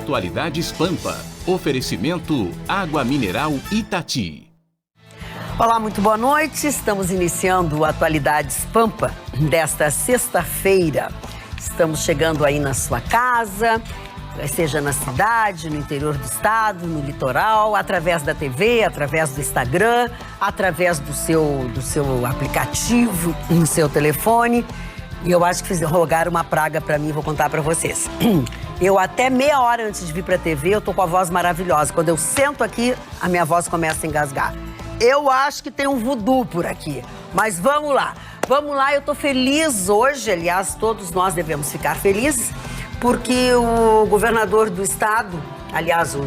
Atualidades Pampa. Oferecimento Água Mineral Itati. Olá, muito boa noite. Estamos iniciando o Atualidades Pampa desta sexta-feira. Estamos chegando aí na sua casa, seja na cidade, no interior do estado, no litoral, através da TV, através do Instagram, através do seu aplicativo, no seu telefone. E eu acho que rogaram uma praga pra mim, vou contar pra vocês. Eu até meia hora antes de vir pra TV, eu tô com a voz maravilhosa. Quando eu sento aqui, a minha voz começa a engasgar. Eu acho que tem um voodoo por aqui, mas vamos lá. Vamos lá, eu tô feliz hoje, aliás, todos nós devemos ficar felizes, porque o governador do estado, aliás, o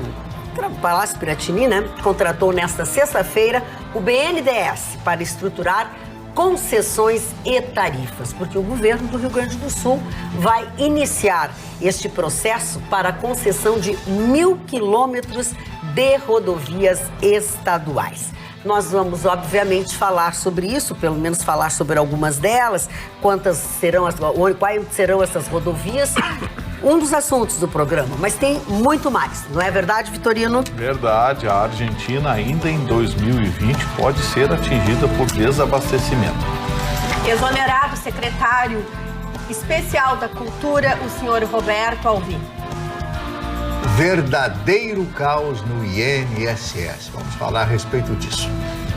Palácio Piratini, né, contratou nesta sexta-feira o BNDES para estruturar concessões e tarifas, porque o governo do Rio Grande do Sul vai iniciar este processo para a concessão de 1.000 quilômetros de rodovias estaduais. Nós vamos, obviamente, falar sobre isso, pelo menos falar sobre algumas delas, quais serão essas rodovias, um dos assuntos do programa, mas tem muito mais, não é verdade, Vitorino? Verdade, a Argentina ainda em 2020 pode ser atingida por desabastecimento. Exonerado o secretário especial da Cultura, o senhor Roberto Alvim. Verdadeiro caos no INSS. Vamos falar a respeito disso.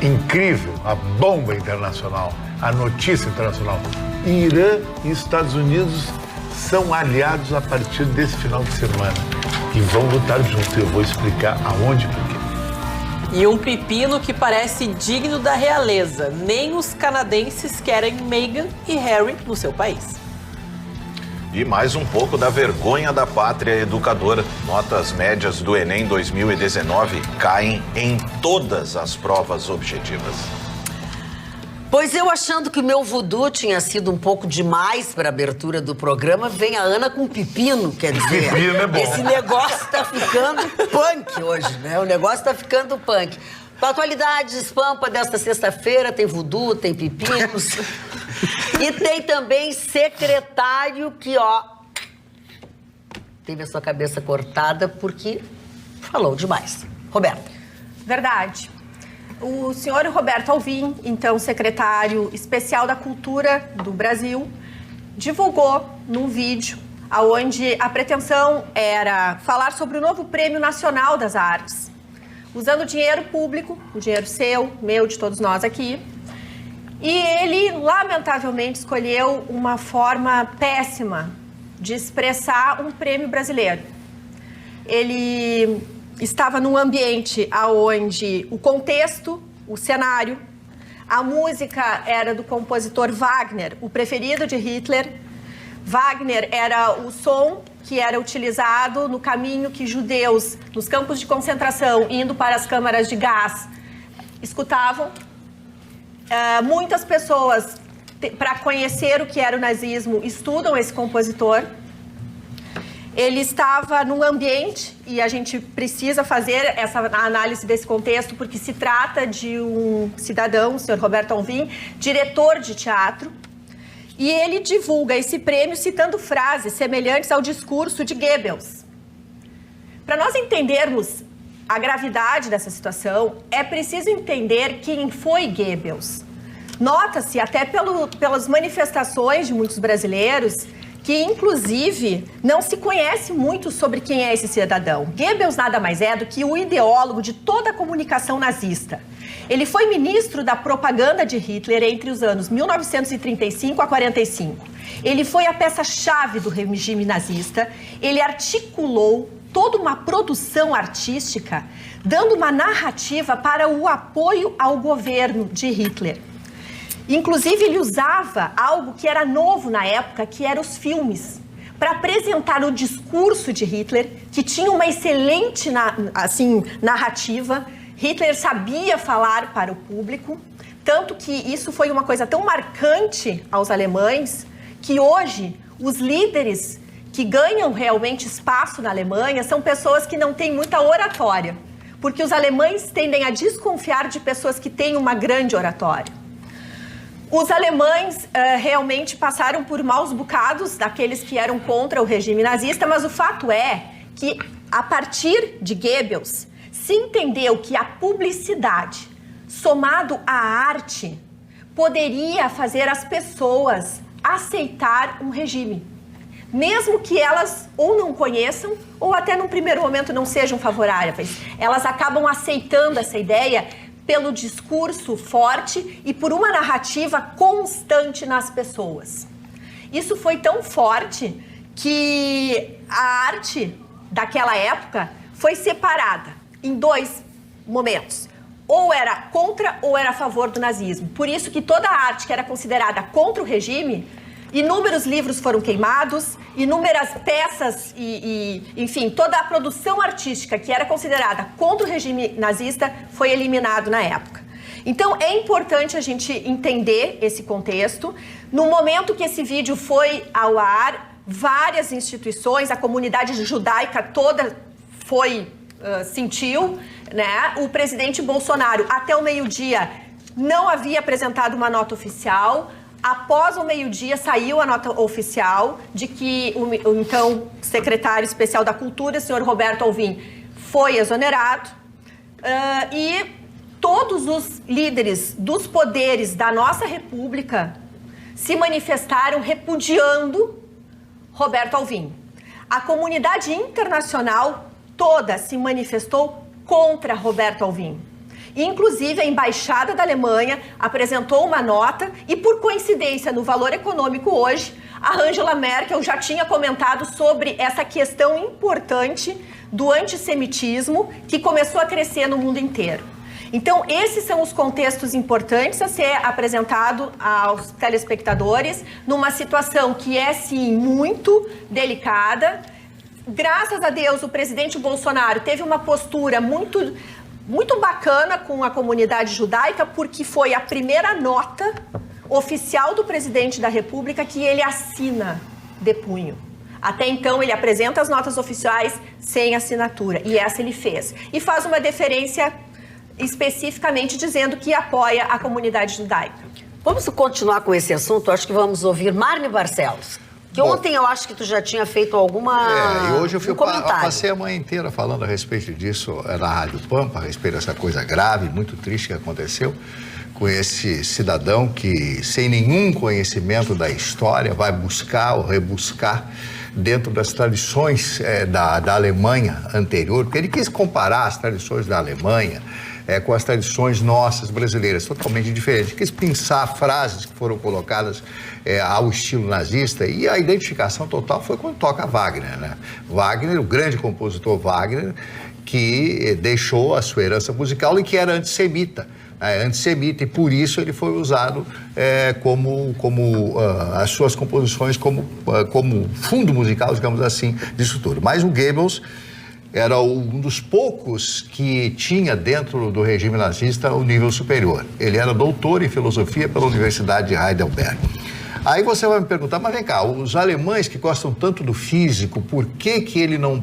Incrível a bomba internacional, a notícia internacional. Irã e Estados Unidos são aliados a partir desse final de semana e vão lutar juntos. Eu vou explicar aonde e por quê. E um pepino que parece digno da realeza. Nem os canadenses querem Meghan e Harry no seu país. E mais um pouco da vergonha da pátria educadora. Notas médias do Enem 2019 caem em todas as provas objetivas. Pois eu, achando que o meu voodoo tinha sido um pouco demais para a abertura do programa, vem a Ana com pepino, quer dizer... Pepino é bom. Esse negócio tá ficando punk hoje, né? O negócio tá ficando punk. Para Atualidades Pampa desta sexta-feira, tem voodoo, tem pepinos... E tem também secretário que, teve a sua cabeça cortada porque falou demais. Roberto. Verdade. O senhor Roberto Alvim, então secretário especial da Cultura do Brasil, divulgou num vídeo onde a pretensão era falar sobre o novo Prêmio Nacional das Artes, usando dinheiro público, o dinheiro seu, meu, de todos nós aqui. E ele, lamentavelmente, escolheu uma forma péssima de expressar um prêmio brasileiro. Ele estava num ambiente onde o contexto, o cenário, a música era do compositor Wagner, o preferido de Hitler. Wagner era o som que era utilizado no caminho que judeus, nos campos de concentração, indo para as câmaras de gás, escutavam. Muitas pessoas, para conhecer o que era o nazismo, estudam esse compositor. Ele estava num ambiente, e a gente precisa fazer essa análise desse contexto, porque se trata de um cidadão, o senhor Roberto Alvim, diretor de teatro, e ele divulga esse prêmio citando frases semelhantes ao discurso de Goebbels. Para nós entendermos a gravidade dessa situação, é preciso entender quem foi Goebbels. Nota-se até pelas manifestações de muitos brasileiros que, inclusive, não se conhece muito sobre quem é esse cidadão. Goebbels nada mais é do que o ideólogo de toda a comunicação nazista. Ele foi ministro da propaganda de Hitler entre os anos 1935 a 45. Ele foi a peça-chave do regime nazista. Ele articulou toda uma produção artística, dando uma narrativa para o apoio ao governo de Hitler. Inclusive, ele usava algo que era novo na época, que eram os filmes, para apresentar o discurso de Hitler, que tinha uma excelente narrativa. Hitler sabia falar para o público, tanto que isso foi uma coisa tão marcante aos alemães, que hoje os líderes que ganham realmente espaço na Alemanha são pessoas que não têm muita oratória, porque os alemães tendem a desconfiar de pessoas que têm uma grande oratória. Os alemães realmente passaram por maus bocados daqueles que eram contra o regime nazista, mas o fato é que a partir de Goebbels, se entendeu que a publicidade, somado à arte, poderia fazer as pessoas aceitar um regime, mesmo que elas ou não conheçam ou até num primeiro momento não sejam favoráveis. Elas acabam aceitando essa ideia pelo discurso forte e por uma narrativa constante nas pessoas. Isso foi tão forte que a arte daquela época foi separada em dois momentos. Ou era contra ou era a favor do nazismo. Por isso que toda a arte que era considerada contra o regime, inúmeros livros foram queimados, inúmeras peças enfim, toda a produção artística que era considerada contra o regime nazista foi eliminado na época. Então é importante a gente entender esse contexto. No momento que esse vídeo foi ao ar, várias instituições, a comunidade judaica toda sentiu, né? O presidente Bolsonaro, até o meio-dia, não havia apresentado uma nota oficial. Após o meio-dia, saiu a nota oficial de que o então secretário especial da Cultura, senhor Roberto Alvim, foi exonerado. E todos os líderes dos poderes da nossa República se manifestaram repudiando Roberto Alvim. A comunidade internacional toda se manifestou contra Roberto Alvim. Inclusive, a Embaixada da Alemanha apresentou uma nota e, por coincidência, no Valor Econômico hoje, a Angela Merkel já tinha comentado sobre essa questão importante do antissemitismo que começou a crescer no mundo inteiro. Então, esses são os contextos importantes a ser apresentado aos telespectadores numa situação que é, sim, muito delicada. Graças a Deus, o presidente Bolsonaro teve uma postura muito bacana com a comunidade judaica, porque foi a primeira nota oficial do presidente da República que ele assina de punho. Até então, ele apresenta as notas oficiais sem assinatura, e essa ele fez. E faz uma deferência especificamente dizendo que apoia a comunidade judaica. Vamos continuar com esse assunto. Acho que vamos ouvir Marne Barcelos. Que ontem eu acho que tu já tinha feito e hoje eu comentário. Passei a manhã inteira falando a respeito disso na Rádio Pampa, a respeito dessa coisa grave, muito triste que aconteceu com esse cidadão que, sem nenhum conhecimento da história, vai buscar ou rebuscar dentro das tradições da Alemanha anterior, porque ele quis comparar as tradições da Alemanha com as tradições nossas brasileiras, totalmente diferentes. Quis pensar frases que foram colocadas ao estilo nazista, e a identificação total foi quando toca Wagner, né? Wagner, o grande compositor Wagner, que deixou a sua herança musical e que era antissemita, e por isso ele foi usado as suas composições como fundo musical, digamos assim, disso tudo. Mas o Goebbels era um dos poucos que tinha dentro do regime nazista o nível superior. Ele era doutor em filosofia pela Universidade de Heidelberg. Aí você vai me perguntar, mas vem cá, os alemães que gostam tanto do físico, por que ele não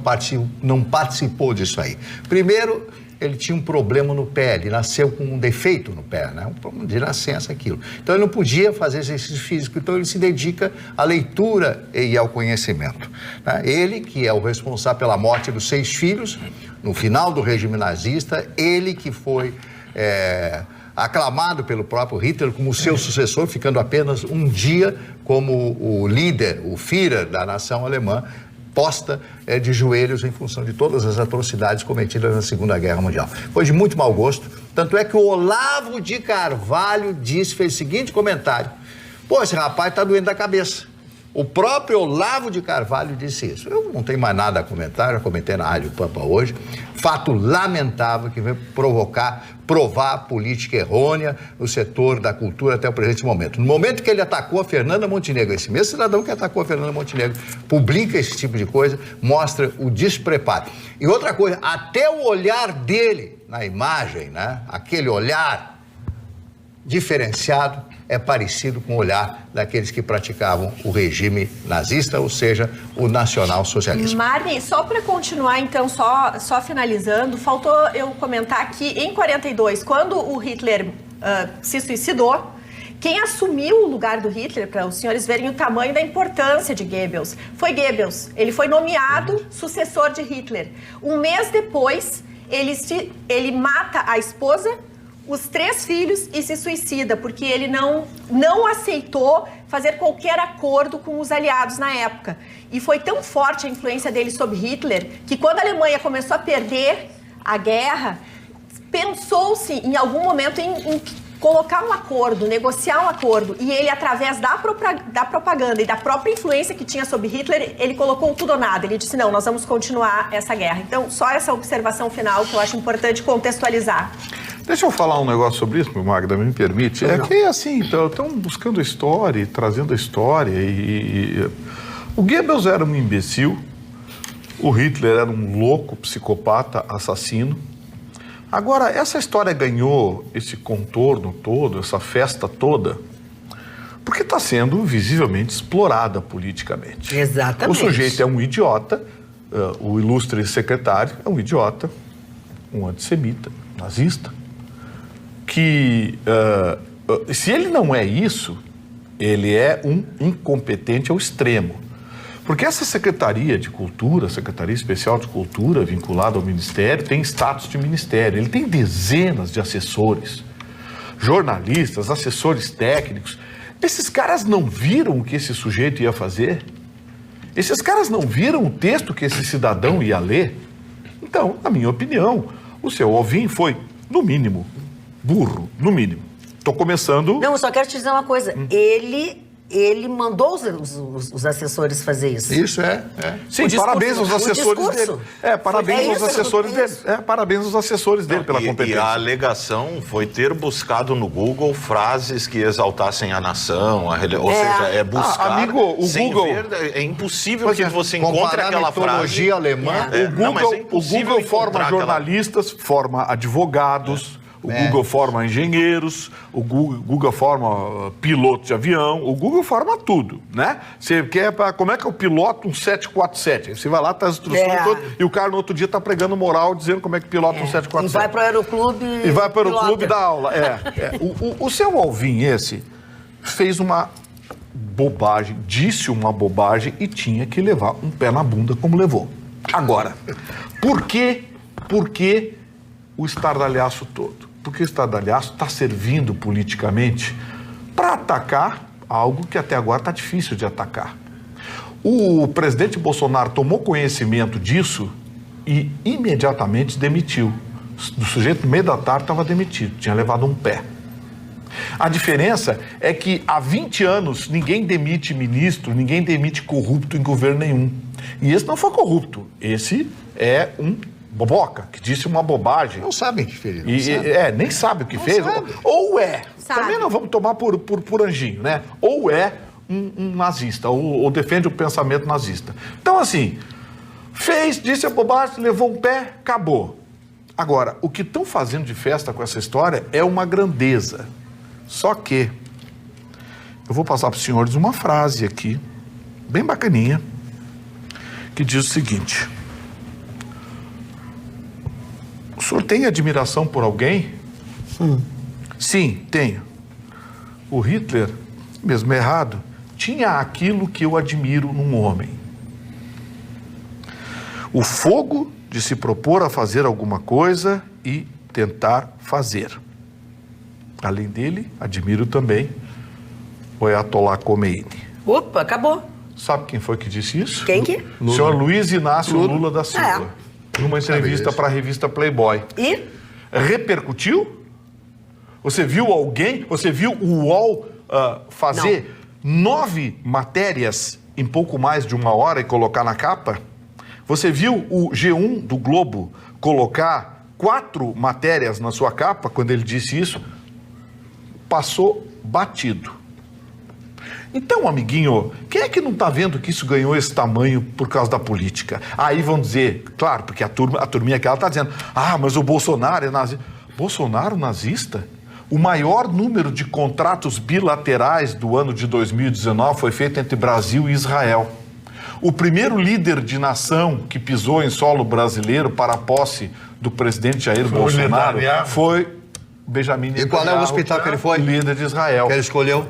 participou disso aí? Primeiro, ele tinha um problema no pé, ele nasceu com um defeito no pé, né? Um problema de nascença, aquilo. Então ele não podia fazer exercício físico, então ele se dedica à leitura e ao conhecimento, né? Ele, que é o responsável pela morte dos 6 filhos, no final do regime nazista, ele que foi aclamado pelo próprio Hitler como seu sucessor, ficando apenas um dia como o líder, o Führer da nação alemã, posta de joelhos em função de todas as atrocidades cometidas na Segunda Guerra Mundial. Foi de muito mau gosto, tanto é que o Olavo de Carvalho fez o seguinte comentário: pô, esse rapaz tá doendo da cabeça. O próprio Olavo de Carvalho disse isso. Eu não tenho mais nada a comentar, já comentei na Rádio Pampa hoje. Fato lamentável que veio provar a política errônea no setor da cultura até o presente momento. No momento que ele atacou a Fernanda Montenegro, esse mesmo cidadão que atacou a Fernanda Montenegro, publica esse tipo de coisa, mostra o despreparo. E outra coisa, até o olhar dele na imagem, né? Aquele olhar diferenciado, é parecido com o olhar daqueles que praticavam o regime nazista, ou seja, o nacional-socialismo. Marne, só para continuar, então, só finalizando, faltou eu comentar que em 42, quando o Hitler se suicidou, Quem assumiu o lugar do Hitler, para os senhores verem o tamanho da importância de Goebbels, foi Goebbels. Ele foi nomeado sucessor de Hitler. Um mês depois, ele mata a esposa, os 3 filhos e se suicida, porque ele não aceitou fazer qualquer acordo com os aliados na época. E foi tão forte a influência dele sobre Hitler, que quando a Alemanha começou a perder a guerra, pensou-se em algum momento em colocar um acordo, negociar um acordo. E ele, através da propaganda e da própria influência que tinha sobre Hitler, ele colocou tudo ou nada. Ele disse, não, nós vamos continuar essa guerra. Então, só essa observação final que eu acho importante contextualizar. Deixa eu falar um negócio sobre isso, Magda, me permite. É que, assim, estão buscando a história, trazendo a história. O Goebbels era um imbecil, o Hitler era um louco, psicopata, assassino. Agora, essa história ganhou esse contorno todo, essa festa toda, porque está sendo visivelmente explorada politicamente. Exatamente. O sujeito é um idiota, o ilustre secretário é um idiota, um antissemita, nazista, que se ele não é isso, ele é um incompetente ao extremo. Porque essa Secretaria de Cultura, Secretaria Especial de Cultura, vinculada ao Ministério, tem status de ministério. Ele tem dezenas de assessores, jornalistas, assessores técnicos. Esses caras não viram o que esse sujeito ia fazer? Esses caras não viram o texto que esse cidadão ia ler? Então, na minha opinião, o seu Alvim foi, no mínimo, burro, no mínimo. Estou começando... Não, eu só quero te dizer uma coisa. Ele mandou os assessores fazer isso. Isso é. Sim, parabéns aos assessores dele. Parabéns aos assessores dele. Parabéns aos assessores dele pela competência. E a alegação foi ter buscado no Google frases que exaltassem a nação, ou seja, é buscar. Amigo, o Google é impossível que você encontre aquela frase alemã. O Google forma jornalistas, forma advogados. O Google forma engenheiros, o Google forma piloto de avião, o Google forma tudo, né? Você quer, como é que eu piloto um 747? Você vai lá, tá as instruções todas, e o cara no outro dia tá pregando moral, dizendo como é que pilota um 747. E vai pro aeroclube e vai pro aeroclube dar aula. O seu Alvim, fez uma bobagem, disse uma bobagem e tinha que levar um pé na bunda como levou. Agora, por que o estardalhaço todo? Porque o estardalhaço está servindo politicamente para atacar algo que até agora está difícil de atacar. O presidente Bolsonaro tomou conhecimento disso e imediatamente demitiu. O sujeito, no meio da tarde, estava demitido, tinha levado um pé. A diferença é que há 20 anos ninguém demite ministro, ninguém demite corrupto em governo nenhum. E esse não foi corrupto, esse é um boboca, que disse uma bobagem. Não sabem o que fez. Nem sabe o que fez. Ou é. Sabe. Também não vamos tomar por anjinho, né? Ou é um nazista, ou defende o pensamento nazista. Então, assim, disse a bobagem, levou um pé, acabou. Agora, o que estão fazendo de festa com essa história é uma grandeza. Só que eu vou passar para os senhores uma frase aqui, bem bacaninha, que diz o seguinte: o senhor tem admiração por alguém? Sim, tenho. O Hitler, mesmo errado, tinha aquilo que eu admiro num homem: o fogo de se propor a fazer alguma coisa e tentar fazer. Além dele, admiro também o Ayatollah Khomeini. Opa, acabou. Sabe quem foi que disse isso? Quem que? O senhor Luiz Inácio Lula da Silva. Numa entrevista para a revista Playboy. E? Repercutiu? Você viu o UOL fazer 9 matérias em pouco mais de 1 hora e colocar na capa? Você viu o G1 do Globo colocar 4 matérias na sua capa quando ele disse isso? Passou batido. Então, amiguinho, quem é que não está vendo que isso ganhou esse tamanho por causa da política? Aí vão dizer, claro, porque a turminha aquela está dizendo, mas o Bolsonaro é nazista. Bolsonaro nazista? O maior número de contratos bilaterais do ano de 2019 foi feito entre Brasil e Israel. O primeiro líder de nação que pisou em solo brasileiro para a posse do presidente Jair Bolsonaro foi Benjamin E qual é o hospital que ele foi? O líder de Israel. Que ele escolheu?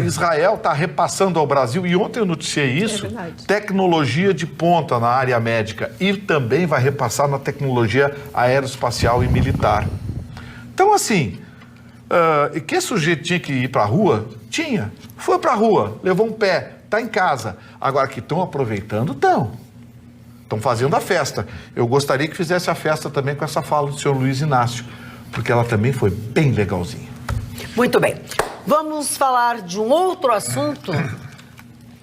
Israel está repassando ao Brasil, e ontem eu noticiei isso, tecnologia de ponta na área médica, e também vai repassar na tecnologia aeroespacial e militar. Então, assim, que esse sujeito tinha que ir para a rua? Tinha. Foi para a rua, levou um pé, está em casa. Agora, que estão aproveitando, estão fazendo a festa. Eu gostaria que fizesse a festa também com essa fala do senhor Luiz Inácio, porque ela também foi bem legalzinha. Muito bem. Vamos falar de um outro assunto.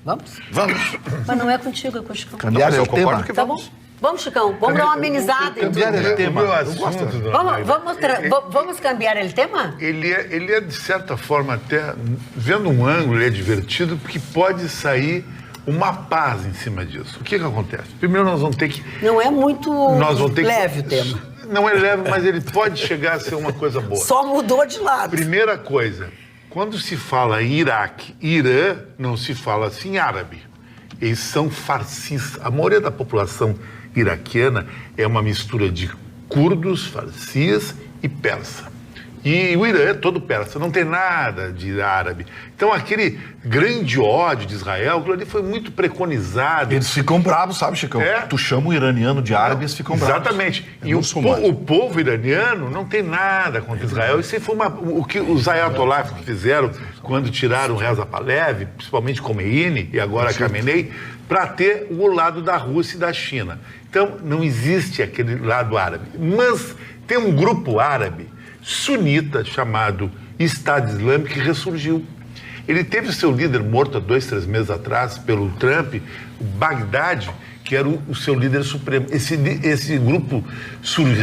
Vamos? Vamos. Mas não é contigo, é com o Chicão. Cambiar eu o tema. concordo que Tá bom? Vamos, Chicão. Vamos dar uma amenizada. Cambiar o tema. Vamos cambiar o tema? Ele é, de certa forma, até, vendo um ângulo, ele é divertido, porque pode sair uma paz em cima disso. O que acontece? Primeiro, nós vamos ter que... Não é muito leve o tema. Não é leve, mas ele pode chegar a ser uma coisa boa. Só mudou de lado. Primeira coisa, quando se fala em Iraque, Irã, não se fala assim árabe. Eles são farsis. A maioria da população iraquiana é uma mistura de curdos, farsis e persa. E o Irã é todo persa, não tem nada de árabe. Então, aquele grande ódio de Israel, aquilo ali foi muito preconizado. Eles ficam bravos, sabe, Chicão? Tu chama o iraniano de árabe, eles ficam bravos. Exatamente. E o povo iraniano não tem nada contra Israel. Isso foi o que os ayatollahs fizeram quando tiraram Reza Pahlavi, principalmente Khomeini e agora Khamenei, para ter o lado da Rússia e da China. Então, não existe aquele lado árabe. Mas tem um grupo árabe sunita chamado Estado Islâmico que ressurgiu. Ele teve seu líder morto há 2, 3 meses atrás pelo Trump, o Bagdadi, que era o seu líder supremo. Esse grupo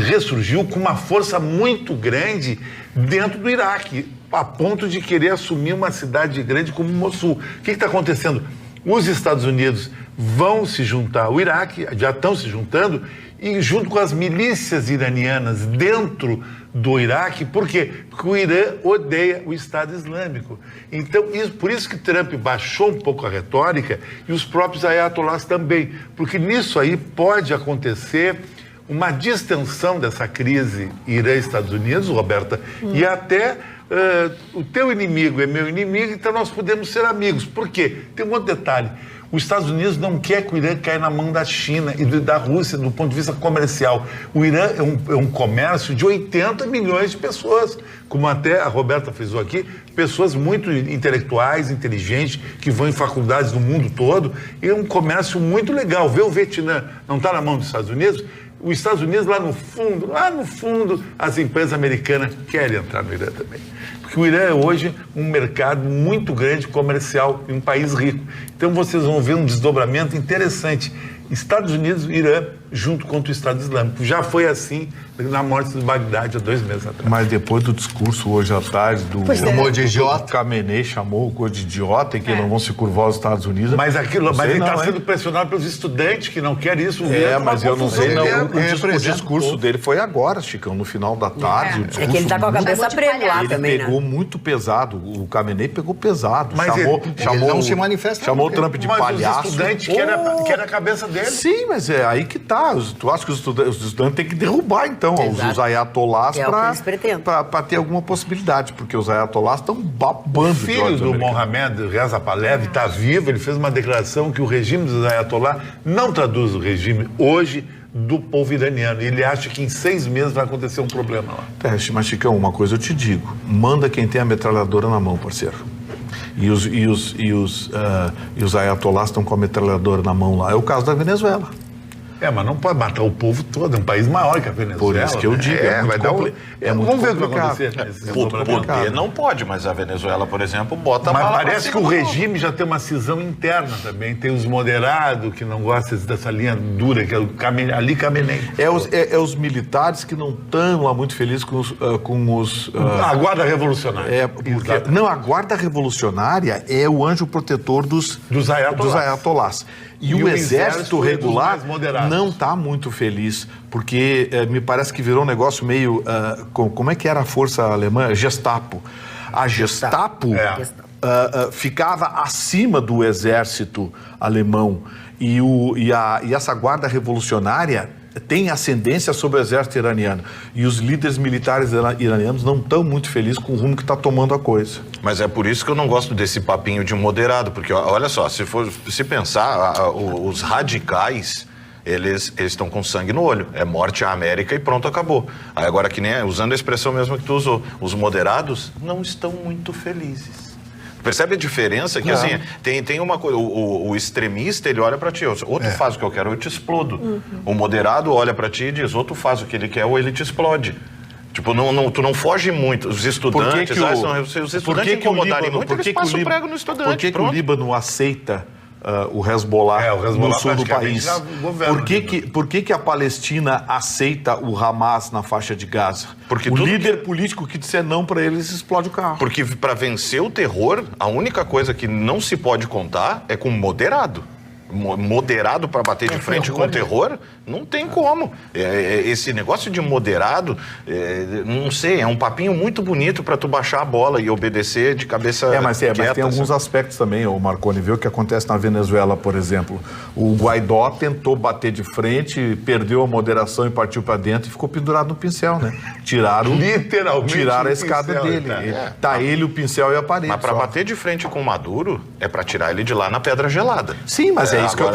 ressurgiu com uma força muito grande dentro do Iraque, a ponto de querer assumir uma cidade grande como Mossul. O que está acontecendo? Os Estados Unidos vão se juntar ao Iraque, já estão se juntando, e junto com as milícias iranianas dentro do Iraque. Por quê? Porque o Irã odeia o Estado Islâmico. Então, por isso que Trump baixou um pouco a retórica, e os próprios ayatollahs também. Porque nisso aí pode acontecer uma distensão dessa crise Irã-Estados Unidos, Roberta, e até o teu inimigo é meu inimigo, então nós podemos ser amigos. Por quê? Tem um outro detalhe. Os Estados Unidos não quer que o Irã caia na mão da China e da Rússia do ponto de vista comercial. O Irã é um comércio de 80 milhões de pessoas, como até a Roberta frisou aqui, pessoas muito intelectuais, inteligentes, que vão em faculdades do mundo todo, e é um comércio muito legal. Vê o Vietnã, não está na mão dos Estados Unidos? Os Estados Unidos, lá no fundo, as empresas americanas querem entrar no Irã também. Porque o Irã é hoje um mercado muito grande comercial e um país rico. Então vocês vão ver um desdobramento interessante. Estados Unidos e Irã junto contra o Estado Islâmico. Já foi assim na morte do Bagdadi há 2 meses atrás. Mas depois do discurso hoje à tarde chamou de idiota. O Khamenei chamou o coisa de idiota e que não vão se curvar aos Estados Unidos. Mas ele está sendo pressionado pelos estudantes que não querem isso. Mas eu não sei. O discurso dele foi agora, Chicão, no final da tarde. É que ele está com a cabeça prêmio lá também, né? Ele pegou muito pesado. O Khamenei pegou pesado. Mas chamou, não se manifesta. Chamou o Trump de palhaço. Os estudantes querem a cabeça dele. Sim, mas é aí que tá. Tu acha que os estudantes têm que derrubar, então, os ayatollahs para ter alguma possibilidade, porque os ayatollahs estão babando. O filho do Mohamed Reza Pahlavi está vivo, ele fez uma declaração que o regime dos ayatollahs não traduz o regime hoje do povo iraniano. Ele acha que em 6 meses vai acontecer um problema lá. Mas, Chicão, uma coisa eu te digo, manda quem tem a metralhadora na mão, parceiro. E os ayatollahs estão com a metralhadora na mão lá. É o caso da Venezuela. Mas não pode matar o povo todo, é um país maior que a Venezuela. Por isso que eu digo, vamos ver o que vai acontecer. Poder não pode, mas a Venezuela, por exemplo, bota Mas parece que o regime já tem uma cisão interna também. Tem os moderados que não gostam dessa linha dura, que é o Khamenei. Os militares que não estão lá muito felizes com os a Guarda Revolucionária. Não, a Guarda Revolucionária é o anjo protetor dos ayatollahs. E o exército regular não está muito feliz, porque me parece que virou um negócio meio... como é que era a força alemã? Gestapo. A Gestapo ficava acima do exército alemão e essa guarda revolucionária tem ascendência sobre o exército iraniano. E os líderes militares iranianos não estão muito felizes com o rumo que está tomando a coisa. Mas é por isso que eu não gosto desse papinho de moderado, porque olha só, se pensar, os radicais, eles estão com sangue no olho. É morte à América e pronto, acabou. Aí agora, que nem usando a expressão mesmo que tu usou, os moderados não estão muito felizes. Percebe a diferença? Que assim, tem uma coisa, o extremista, ele olha pra ti, ou tu faz o que eu quero ou eu te explodo. O moderado olha pra ti e diz, ou tu faz o que ele quer ou ele te explode. Tipo, tu não foge muito. Os estudantes, os estudantes incomodarem muito, eles passam o prego no estudante. Por que o Líbano aceita o Hezbollah no sul do país? Por que a Palestina aceita o Hamas na faixa de Gaza? Porque o líder político que disser não para eles explode o carro. Porque para vencer o terror, a única coisa que não se pode contar é com moderado. Moderado para bater de frente com o terror, não tem como. Esse negócio de moderado, não sei, é um papinho muito bonito para tu baixar a bola e obedecer de cabeça quieta. Mas tem alguns aspectos também, o Marconi, vê o que acontece na Venezuela, por exemplo. O Guaidó tentou bater de frente, perdeu a moderação e partiu para dentro e ficou pendurado no pincel, né? Literalmente tiraram a escada pincel, dele. Tá ele, o pincel e a parede. Mas para bater de frente com o Maduro, é para tirar ele de lá na pedra gelada. Sim, mas é isso que eu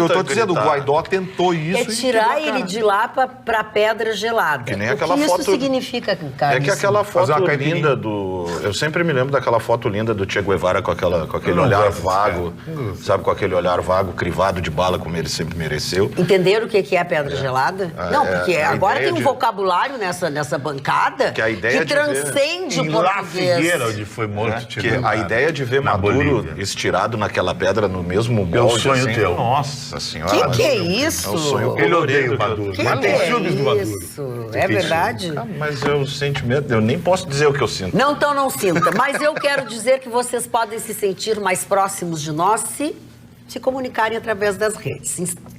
estou dizendo. O Guaidó tentou isso. É tirar ele de lá para pedra gelada. Que nem o aquela que foto... isso significa, cara? É que aquela foto linda do... Eu sempre me lembro daquela foto linda do Che Guevara com aquele olhar vago, sabe? Com aquele olhar vago, crivado de bala, como ele sempre mereceu. Entenderam o que é a pedra gelada? Não, porque agora tem um vocabulário nessa bancada que transcende o português. La Figueira, onde foi morto que a ideia de ver Maduro estirado naquela pedra no mesmo molde... É o sonho teu. Nossa senhora. Que é isso? É o sonho. Ele odeia o Maduro. Mas tem filmes do Maduro. Isso, é verdade? Mas o sentimento, eu nem posso dizer o que eu sinto. Não, então não sinta. Mas eu quero dizer que vocês podem se sentir mais próximos de nós se comunicarem através das redes.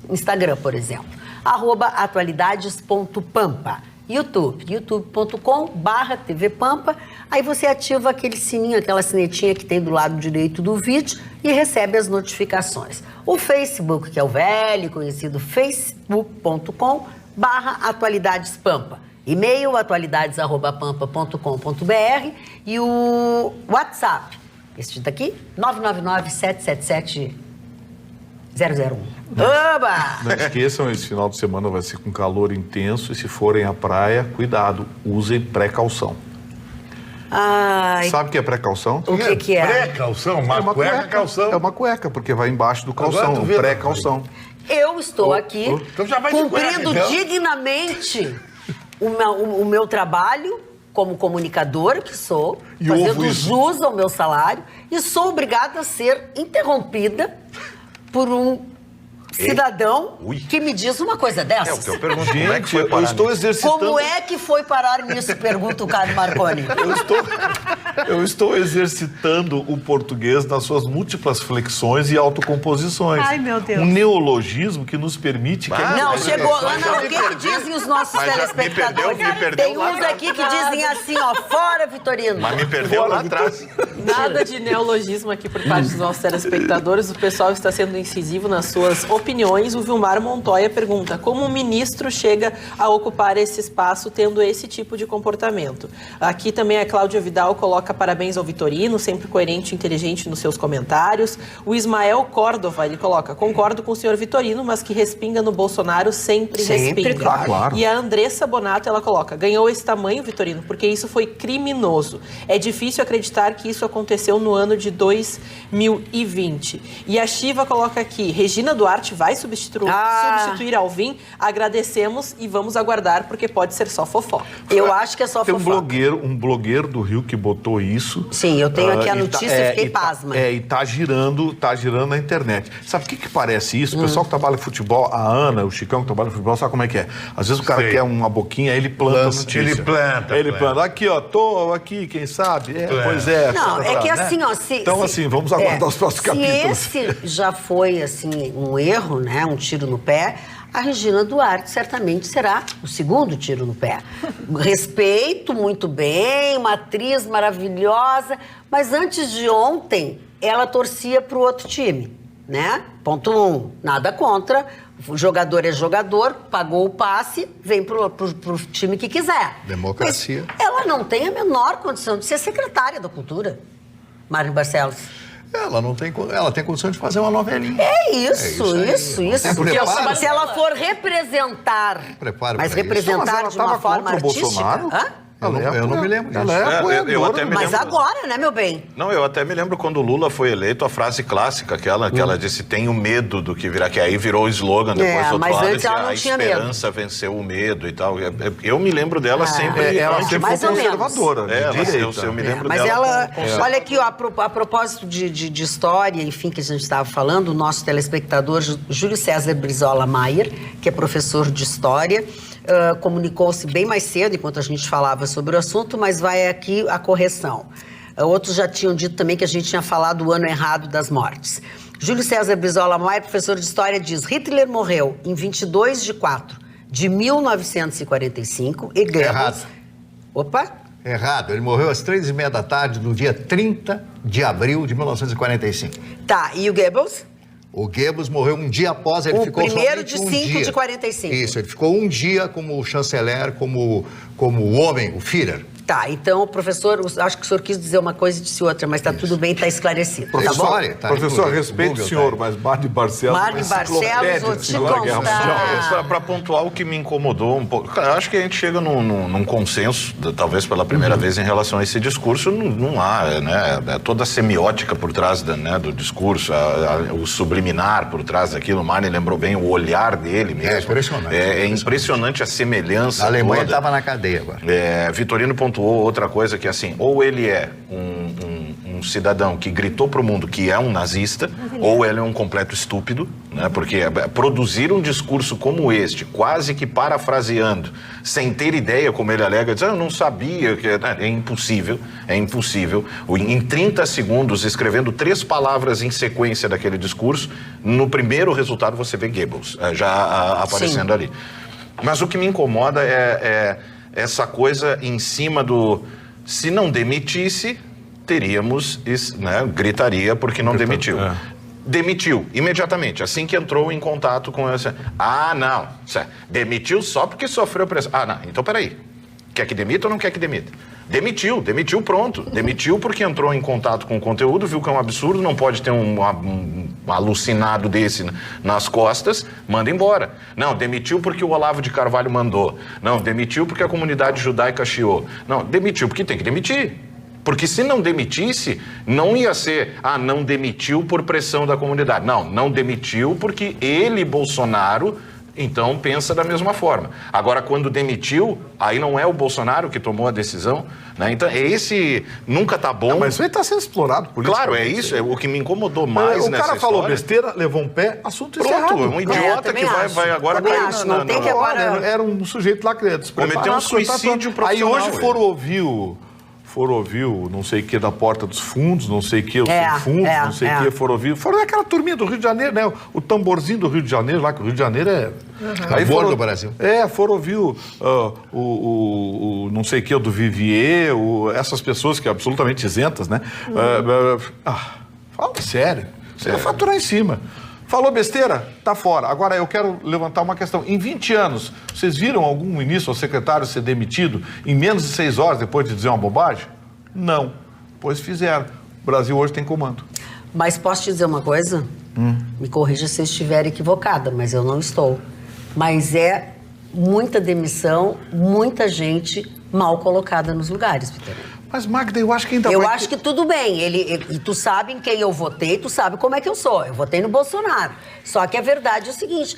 Instagram, por exemplo, @atualidades.pampa. YouTube, youtube.com/tvpampa. Aí você ativa aquele sininho, aquela sinetinha que tem do lado direito do vídeo e recebe as notificações. O Facebook, que é o velho conhecido facebook.com/atualidadespampa. E-mail, atualidades@pampa.com.br e o WhatsApp, este daqui, 999-777-001. Oba! Não esqueçam, esse final de semana vai ser com calor intenso e se forem à praia, cuidado, usem precaução. Ai, sabe o que é precaução? o que é? Pré-calção? Uma cueca, calção. É uma cueca, porque vai embaixo do calção, pré-calção. Eu estou aqui então já vai de cumprindo cueca, então. dignamente o meu trabalho como comunicadora que sou, E fazendo jus ao meu salário, e sou obrigada a ser interrompida por um cidadão que me diz uma coisa dessas. Eu pergunto, como é que foi parar eu estou exercitando... Como é que foi parar nisso? Pergunta o Carlos Marconi. Eu estou exercitando o português nas suas múltiplas flexões e autocomposições. Ai, meu Deus. Um neologismo que nos permite... Não, chegou. Ana, o que dizem os nossos telespectadores? me perdeu Tem lá uns aqui que dizem assim, ó, fora Vitorino. Mas me perdeu lá atrás. Nada de neologismo aqui por parte dos nossos telespectadores. O pessoal está sendo incisivo nas suas opiniões. O Vilmar Montoya pergunta: como um ministro chega a ocupar esse espaço tendo esse tipo de comportamento? Aqui também a Cláudia Vidal coloca parabéns ao Vitorino, sempre coerente e inteligente nos seus comentários. O Ismael Córdova, ele coloca: concordo com o senhor Vitorino, mas que respinga no Bolsonaro sempre respinga. Claro. E a Andressa Bonato, ela coloca: ganhou esse tamanho, Vitorino, porque isso foi criminoso. É difícil acreditar que isso aconteceu no ano de 2020. E a Shiva coloca aqui: Regina Duarte vai substituir Alvim? Agradecemos e vamos aguardar, porque pode ser só fofoca. Eu acho que é só Tem fofoca. um blogueiro do Rio que botou isso. Sim, eu tenho aqui a notícia e fiquei pasma. E tá girando na internet. Sabe o que parece isso? O pessoal que trabalha em futebol, a Ana, o Chicão que trabalha em futebol, sabe como é que é? Às vezes o cara quer uma boquinha, aí ele planta a notícia. Ele planta. Aqui, ó, tô aqui, quem sabe? Pois é. Não, é que assim, ó... Então, assim, vamos aguardar os próximos capítulos. Se esse já foi, assim, um erro, né, um tiro no pé, a Regina Duarte certamente será o segundo tiro no pé. Respeito muito bem, uma atriz maravilhosa, mas antes de ontem, ela torcia para o outro time, né? Ponto 1, nada contra O jogador é jogador, pagou o passe, vem pro time que quiser. Democracia. Mas ela não tem a menor condição de ser secretária da Cultura, Mari Barcelos. Ela tem condição de fazer uma novelinha. Isso. Se ela for representar, mas representar de uma forma artística... Eu não me lembro disso. Eu até me Mas lembro. agora, né, meu bem? Não, eu até me lembro quando o Lula foi eleito, a frase clássica, que ela disse, tenho medo do que virá, que aí virou o slogan depois do outro mas lado, antes ela não a tinha esperança venceu o medo e tal. Eu me lembro dela sempre... Ela sempre mais foi ou menos. conservadora, de direita. Eu me lembro Mas dela. ela, olha aqui, ó, a propósito de história, enfim, que a gente estava falando, o nosso telespectador Júlio César Brizola Maier, que é professor de história, comunicou-se bem mais cedo, enquanto a gente falava sobre o assunto, mas vai aqui a correção. Outros já tinham dito também que a gente tinha falado o ano errado das mortes. Júlio César Brizola Maier, professor de história, diz: Hitler morreu em 22 de 4 de 1945 e Goebbels... Errado. Opa! Errado. Ele morreu às 3h30 da tarde, no dia 30 de abril de 1945. Tá, e o Goebbels? O Goebbels morreu um dia após, ele O ficou primeiro de somente 5 de 45. Isso, ele ficou um dia como chanceler, como o homem, o Führer. Tá, então, professor, acho que o senhor quis dizer uma coisa e disse outra, mas tá tudo bem, tá esclarecido, tá bom? História, tá Professor, no respeito o Google, senhor, tá. mas Mari Barcelos... Mari Barcelos, vou te contar. Para pontuar o que me incomodou um pouco, cara, acho que a gente chega num consenso, talvez pela primeira vez, em relação a esse discurso. Não há, né? Toda a semiótica por trás do discurso, o subliminar por trás daquilo. O Mari lembrou bem o olhar dele mesmo. É impressionante. É impressionante a semelhança. A Alemanha toda. estava na cadeia agora. Vitorino pontuou outra coisa que, assim, ou ele é um cidadão que gritou pro mundo que é um nazista, ou ele é um completo estúpido, né? Porque produzir um discurso como este, quase que parafraseando, sem ter ideia, como ele alega, diz, eu não sabia, que é impossível, em 30 segundos, escrevendo 3 palavras em sequência daquele discurso, no primeiro resultado você vê Goebbels já aparecendo ali. Mas o que me incomoda é essa coisa em cima do... Se não demitisse, teríamos... né, gritaria porque não demitiu. Demitiu, imediatamente, assim que entrou em contato com essa... Ah, não, demitiu só porque sofreu pressão. Ah, não, então peraí. Quer que demita ou não quer que demita? Demitiu, pronto. Demitiu porque entrou em contato com o conteúdo, viu que é um absurdo, não pode ter um alucinado desse nas costas, manda embora. Não, demitiu porque o Olavo de Carvalho mandou. Não, demitiu porque a comunidade judaica chiou. Não, demitiu porque tem que demitir. Porque se não demitisse, não ia ser, não demitiu por pressão da comunidade. Não demitiu porque ele, Bolsonaro... Então pensa da mesma forma. Agora, quando demitiu, aí não é o Bolsonaro que tomou a decisão, né? Então, esse nunca tá bom. Mas isso aí tá sendo explorado por isso. Claro, é isso. É o que me incomodou mais o nessa cara falou história. besteira, levou um pé, assunto Pronto, encerrado. um idiota que vai agora também cair acho, não tem que agora... Era um sujeito lá que ia cometeu um suicídio profissional. Aí hoje foram ouvir o não sei o que da Porta dos Fundos, não sei o que, os fundos, não sei o que, foram ouvir. Foram aquela turminha do Rio de Janeiro, né? O tamborzinho do Rio de Janeiro, lá que o Rio de Janeiro é... Aí foram do Brasil. Foram ouvir o não sei o que, o do Vivier, essas pessoas que são absolutamente isentas, né? Fala sério. Você vai faturar em cima. Falou besteira? Tá fora. Agora, eu quero levantar uma questão. Em 20 anos, vocês viram algum ministro ou secretário ser demitido em menos de 6 horas depois de dizer uma bobagem? Não. Pois fizeram. O Brasil hoje tem comando. Mas posso te dizer uma coisa? Me corrija se eu estiver equivocada, mas eu não estou. Mas é muita demissão, muita gente mal colocada nos lugares, Vitorino. Mas, Magda, eu acho que ainda Eu acho que tudo bem. E tu sabe em quem eu votei, tu sabe como é que eu sou. Eu votei no Bolsonaro. Só que a verdade é o seguinte,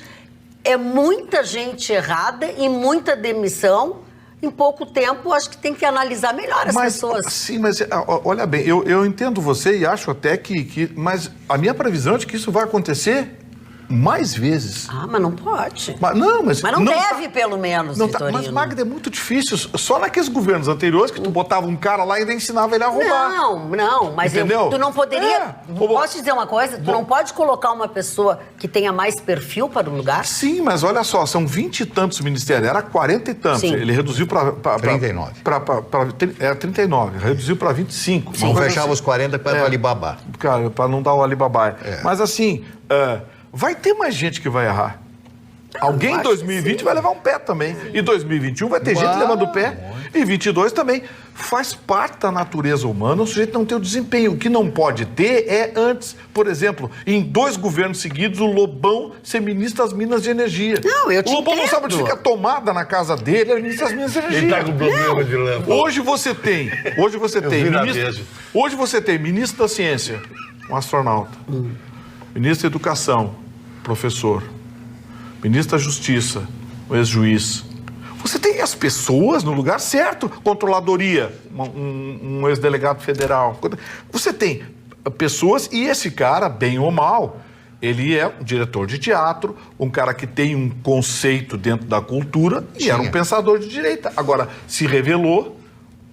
é muita gente errada e muita demissão em pouco tempo. Acho que tem que analisar melhor as pessoas. Sim, mas olha bem, eu entendo você e acho até que... Mas a minha previsão é de que isso vai acontecer mais vezes. Mas não pode. Mas não deve, pelo menos, Vitorino. Mas, Magda, é muito difícil. Só naqueles governos anteriores que tu botava um cara lá e ainda ensinava ele a roubar. Não, mas tu não poderia... Posso te dizer uma coisa? Tu não pode colocar uma pessoa que tenha mais perfil para o lugar? Sim, mas olha só, são 20 e tantos ministérios, era 40 e tantos. Sim. Ele reduziu para 39. Era 39, reduziu para 25. Sim. Vamos fechar os 40 para o Alibaba. Cara, para não dar o Alibaba. Mas assim... vai ter mais gente que vai errar. Alguém em 2020 vai levar um pé também. E 2021 vai ter gente levando o pé. E 22 também. Faz parte da natureza humana o sujeito não ter o desempenho. O que não pode ter é antes, por exemplo, em 2 governos seguidos, o Lobão ser ministro das Minas de Energia. Não, eu te O Lobão não entendo. sabe onde fica a tomada na casa dele, é ministro das Minas de Energia. Ele tá com problema de lâmpada. Hoje você tem vi na ministro, mesa. hoje você tem ministro da Ciência, um astronauta, ministro da Educação, professor, ministro da Justiça, um ex-juiz. Você tem as pessoas no lugar certo, controladoria, um ex-delegado federal. Você tem pessoas e esse cara, bem ou mal, ele é um diretor de teatro, um cara que tem um conceito dentro da cultura e era um pensador de direita. Agora, se revelou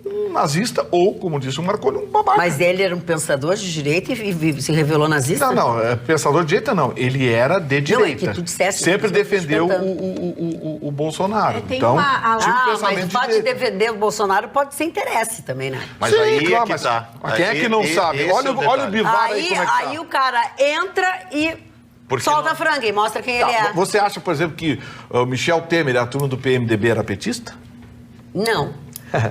um nazista ou, como disse o Marconi, um babaca. Mas ele era um pensador de direita e se revelou nazista? Não, pensador de direita não. Ele era de direita. é que tu disseste, Sempre eu tô te defendeu perguntando. o Bolsonaro. Tem então, uma- tinha um Mas pensamento o de fato de direita. defender o Bolsonaro pode ser interesse também, né? Mas Sim, aí claro, é que mas tá. quem é que não sabe? Esse Olha, é o olha o detalhe. Bivar aí, Aí, como é que tá. aí o cara entra e Porque solta não- a franga e mostra quem Tá, ele é. Você acha, por exemplo, que o Michel Temer e a turma do PMDB era petista? Não.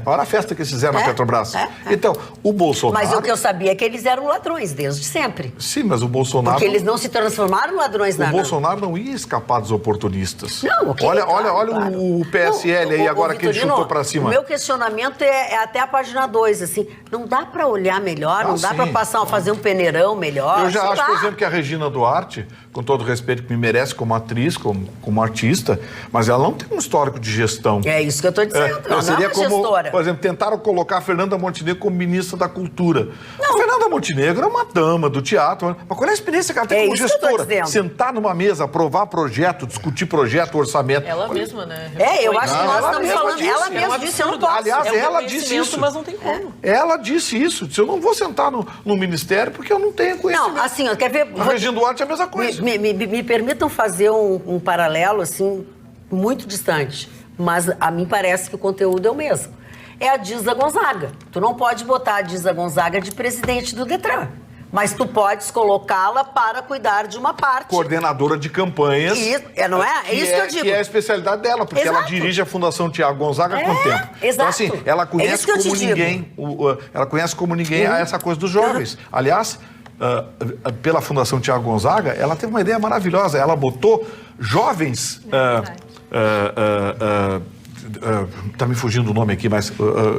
Olha a festa que eles fizeram na É, Petrobras. é. Então, o Bolsonaro... Mas o que eu sabia é que eles eram ladrões desde sempre. Sim, mas o Bolsonaro... Porque eles não se transformaram em ladrões O na Bolsonaro não ia escapar dos oportunistas. Não, ok, Olha, claro, olha claro. o PSL aí, Não, agora que ele Vitorino, chutou pra cima. O meu questionamento é até a página 2, assim. Não dá pra olhar melhor, não dá sim. pra fazer um peneirão melhor. Eu já sei acho, lá. por exemplo, que a Regina Duarte, com todo o respeito que me merece como atriz, como artista, mas ela não tem um histórico de gestão. É isso que eu tô dizendo. Ela não é seria uma como, gestora. por exemplo, tentaram colocar a Fernanda Montenegro como ministra da Cultura. A Fernanda Montenegro é uma dama do teatro, mas qual é a experiência que ela tem É como isso que eu tô gestora? dizendo. Sentar numa mesa, aprovar projeto, discutir projeto, orçamento. Ela mesma, né? Eu acho que Não, nós ela estamos mesma falando. disse, Ela é um mesma disse, eu não posso. Aliás, É um ela disse reconhecimento, isso. mas não tem como. Ela disse isso. Disse, eu não vou sentar no ministério porque eu não tenho conhecimento. Não, assim, ó, quer ver? A Regina Duarte é a mesma coisa. Me permitam fazer um paralelo, assim, muito distante. Mas a mim parece que o conteúdo é o mesmo. É a Disa Gonzaga. Tu não pode botar a Disa Gonzaga de presidente do Detran. Mas tu podes colocá-la para cuidar de uma parte. Coordenadora de campanhas. Não é? É isso que eu digo. Que é a especialidade dela, porque ela Exato. dirige a Fundação Tiago Gonzaga há quanto tempo? Então, exato. assim, ela É conhece isso que eu te como digo. ninguém. Ela conhece como ninguém essa coisa dos jovens. Aliás, pela Fundação Tiago Gonzaga, ela teve uma ideia maravilhosa. Ela botou jovens. Tá me fugindo o nome aqui, mas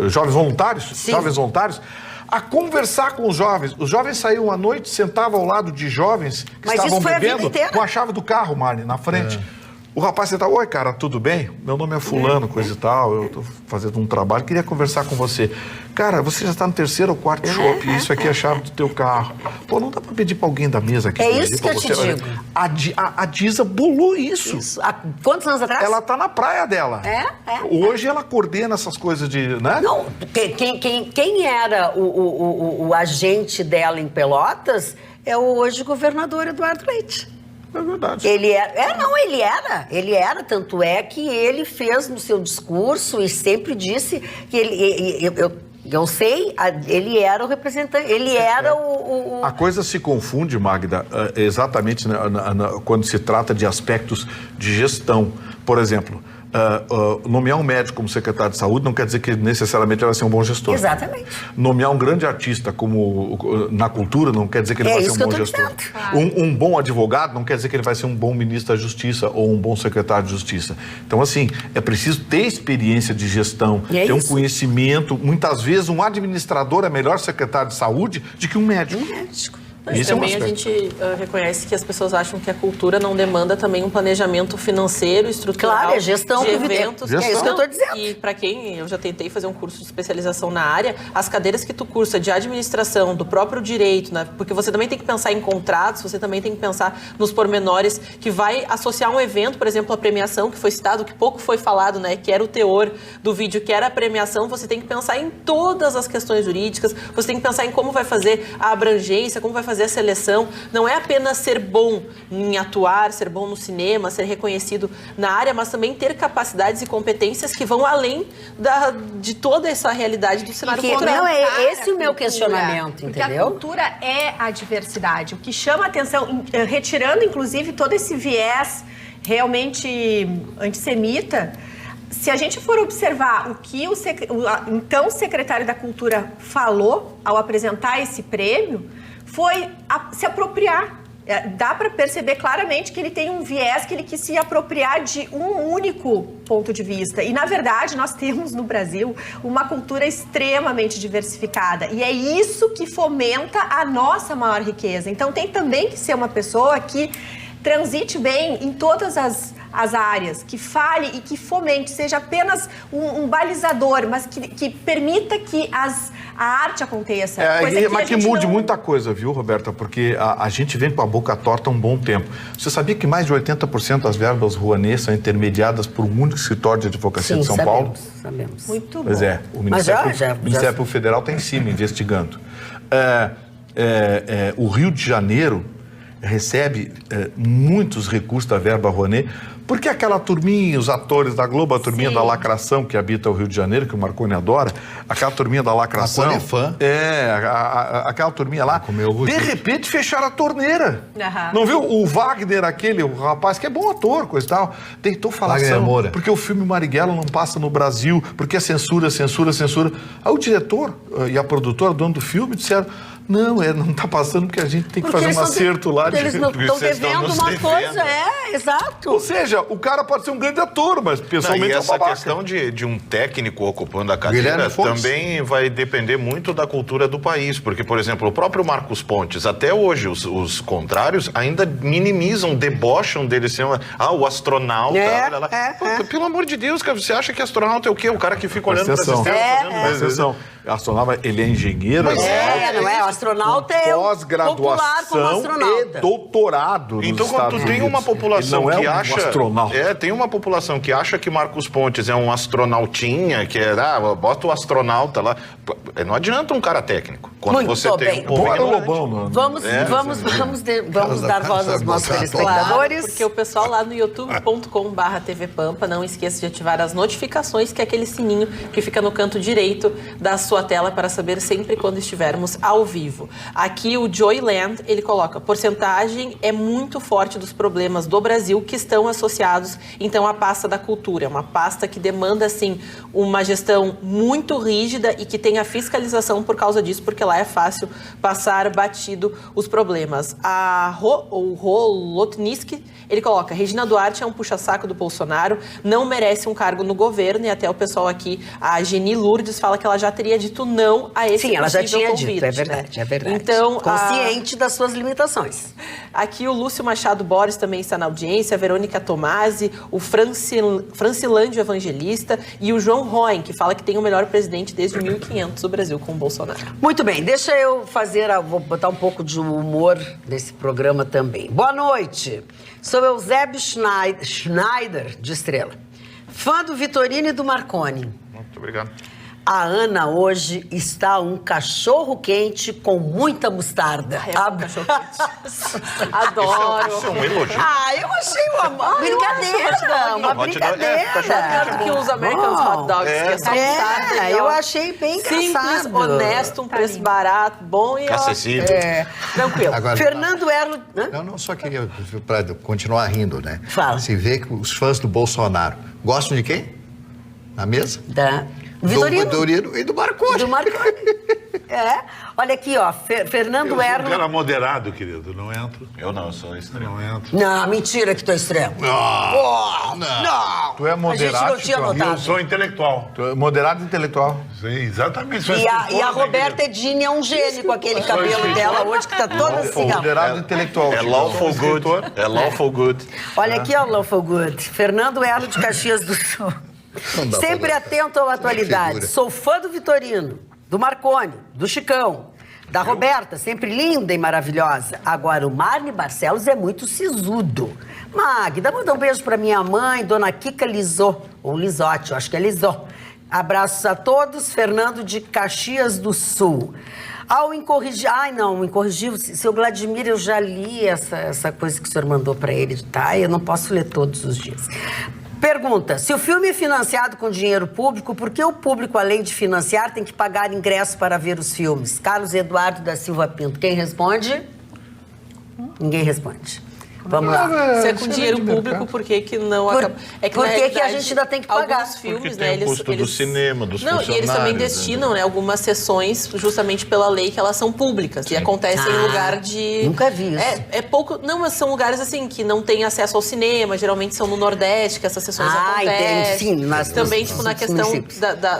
jovens voluntários. Sim. Jovens voluntários. A conversar com os jovens. Os jovens saíam à noite, sentavam ao lado de jovens que Mas estavam isso foi a vida bebendo inteira. com a chave do carro, Marne, na frente. O rapaz sentava, oi, cara, tudo bem? Meu nome é fulano, coisa e tal, eu tô fazendo um trabalho, queria conversar com você. Cara, você já está no 3º ou 4º shopping, isso aqui é a chave do teu carro. Pô, não dá pra pedir pra alguém da mesa aqui. É pedir isso que pra eu te você? digo. A Disa bolou isso. Isso. Há quantos anos atrás? Ela tá na praia dela. Hoje ela coordena essas coisas de, né? Não, quem era o agente dela em Pelotas é o hoje governador Eduardo Leite. É verdade. Ele era. Ele era, tanto é que ele fez no seu discurso e sempre disse que eu sei, ele era o representante, ele era o... A coisa se confunde, Magda, exatamente quando se trata de aspectos de gestão. Por exemplo, nomear um médico como secretário de saúde não quer dizer que necessariamente ele vai ser um bom gestor. Exatamente. Nomear um grande artista na cultura não quer dizer que ele vai ser um bom gestor. Um bom advogado não quer dizer que ele vai ser um bom ministro da Justiça ou um bom secretário de Justiça. Então, assim, é preciso ter experiência de gestão, ter um conhecimento. Muitas vezes, um administrador é melhor secretário de saúde do que um médico. Mas Esse é um também a aspecto. gente reconhece que as pessoas acham que a cultura não demanda também um planejamento financeiro, estrutural, Claro, é gestão de que eventos. Gestão. É isso que eu tô dizendo. E para quem, eu já tentei fazer um curso de especialização na área, as cadeiras que tu cursa de administração, do próprio direito, né? Porque você também tem que pensar em contratos, você também tem que pensar nos pormenores que vai associar um evento, por exemplo, a premiação que foi citado, que pouco foi falado, né? Que era o teor do vídeo, que era a premiação, você tem que pensar em todas as questões jurídicas, você tem que pensar em como vai fazer a abrangência, como vai fazer a seleção. Não é apenas ser bom em atuar, ser bom no cinema, ser reconhecido na área, mas também ter capacidades e competências que vão além de toda essa realidade do cenário cultural. Não, é esse o meu Cultura, questionamento, porque entendeu? a cultura é a diversidade. O que chama a atenção, retirando inclusive todo esse viés realmente antissemita, se a gente for observar o que o então secretário da Cultura falou ao apresentar esse prêmio, foi se apropriar. Dá para perceber claramente que ele tem um viés, que ele quis se apropriar de um único ponto de vista. E, na verdade, nós temos no Brasil uma cultura extremamente diversificada. E é isso que fomenta a nossa maior riqueza. Então, tem também que ser uma pessoa que transite bem em todas as áreas, que fale e que fomente, seja apenas um balizador, mas que permita que a arte aconteça. Mas que mude muita coisa, viu, Roberta? Porque a gente vem com a boca torta há um bom tempo. Você sabia que mais de 80% das verbas Rouanet são intermediadas por um único escritório de advocacia de São Paulo? Sabemos. Muito bom. Pois é, o Ministério Federal está em cima, investigando. O Rio de Janeiro recebe muitos recursos da verba Rouanet, porque aquela turminha, os atores da Globo, a turminha da lacração que habita o Rio de Janeiro, que o Marconi adora, aquela turminha da lacração... Marconi é fã. Aquela turminha lá, de repente fecharam a torneira. Não viu? O Wagner, o rapaz que é bom ator, coisa e tal, deitou falação, porque o filme Marighella não passa no Brasil, porque é censura. Aí o diretor e a produtora, dono do filme, disseram... Não está passando porque a gente tem que fazer um acerto lá. Eles não estão devendo uma coisa, exato. Ou seja, o cara pode ser um grande ator, mas pessoalmente e é essa babaca. questão de um técnico ocupando a cadeira também vai depender muito da cultura do país, porque, por exemplo, o próprio Marcos Pontes, até hoje, os contrários ainda minimizam, debocham dele ser o astronauta, olha lá. Pelo amor de Deus, cara, você acha que astronauta é o quê? O cara que fica olhando para as estrelas. Astronauta, ele é engenheiro, não é? O astronauta é popular como astronauta. E doutorado. Então, quando tu tem uma população que acha... astronauta. Tem uma população que acha que Marcos Pontes é um astronautinha, que bota o astronauta lá. Não adianta um cara técnico. Quando muito você tem um povo Lobão, Vamos dar voz aos nossos telespectadores. Claro, porque o pessoal lá no youtube.com/tvpampa, não esqueça de ativar as notificações, que é aquele sininho que fica no canto direito da sua tela para saber sempre quando estivermos ao vivo. Aqui o Joy Land, ele coloca, porcentagem é muito forte dos problemas do Brasil que estão associados, então, à pasta da cultura. É uma pasta que demanda, assim, uma gestão muito rígida e que tenha fiscalização por causa disso, porque lá é fácil passar batido os problemas. O Rolotniski, ele coloca, Regina Duarte é um puxa-saco do Bolsonaro, não merece um cargo no governo, e até o pessoal aqui, a Geni Lourdes, fala que ela já teria dito não a esse Sim, ela já tinha convite, dito, é verdade. Então, consciente das suas limitações. Aqui o Lúcio Machado Borges também está na audiência, a Verônica Tomasi, o Francilândio Evangelista e o João Roen, que fala que tem o melhor presidente desde 1500 do Brasil com o Bolsonaro. Muito bem, deixa eu vou botar um pouco de humor nesse programa também. Boa noite, sou Eusébio Schneider, de Estrela, fã do Vitorino e do Marconi. Muito obrigado. A Ana hoje está um cachorro quente com muita mostarda. Um cachorro quente. Adoro. Isso é um elogio. Eu achei uma brincadeira. Uma brincadeira. Que os Americans Hot Dogs, que é só mostarda. Eu achei bem simples, honesto, um preço barato, bom e acessível. Tranquilo. Agora, Fernando Erlo... Não, só queria, para continuar rindo, né? Fala. Se vê que os fãs do Bolsonaro gostam de quem? Na mesa? Do Vitorino e do Marconi. Do Marconi. Olha aqui, ó, Fernando Erlo... Eu sou um cara moderado, querido, não entro. Eu não, eu sou extremo. Não entro. Não, mentira que tu é extremo. Não. Tu é moderado. A gente não tinha notado. Eu sou intelectual. Tu é moderado e intelectual. Sim, exatamente. E a Roberta Edini é um gênio com aquele cabelo dela hoje, que tá toda assim, ó. Moderado e intelectual. É lawful good. É lawful good. Olha aqui, ó, Lawful Good. Fernando Erlo de Caxias do Sul. Sempre atento à atualidade. Sou fã do Vitorino, do Marconi, do Chicão, da Roberta, sempre linda e maravilhosa. Agora, o Marne Barcelos é muito sisudo. Magda, manda um beijo pra minha mãe, dona Kika Lisot, ou Lisotti, eu acho que é Lisot. Abraços a todos, Fernando de Caxias do Sul. Ao incorrigível... o incorrigível, seu Vladimir, eu já li essa coisa que o senhor mandou pra ele, tá? Eu não posso ler todos os dias. Pergunta, se o filme é financiado com dinheiro público, por que o público, além de financiar, tem que pagar ingresso para ver os filmes? Carlos Eduardo da Silva Pinto. Quem responde? Ninguém responde. Vamos lá. Se é com dinheiro público, por que que não acaba? É que, por na que a realidade, gente ainda tem que pagar? Alguns filmes, Porque né, tem o custo do cinema, dos funcionários. E eles também destinam, né, algumas sessões, justamente pela lei, que elas são públicas. E acontecem em lugar de... Nunca vi isso. É pouco... Não, mas são lugares, assim, que não têm acesso ao cinema. Geralmente são no Nordeste que essas sessões acontecem. Sim. Também, tipo, na questão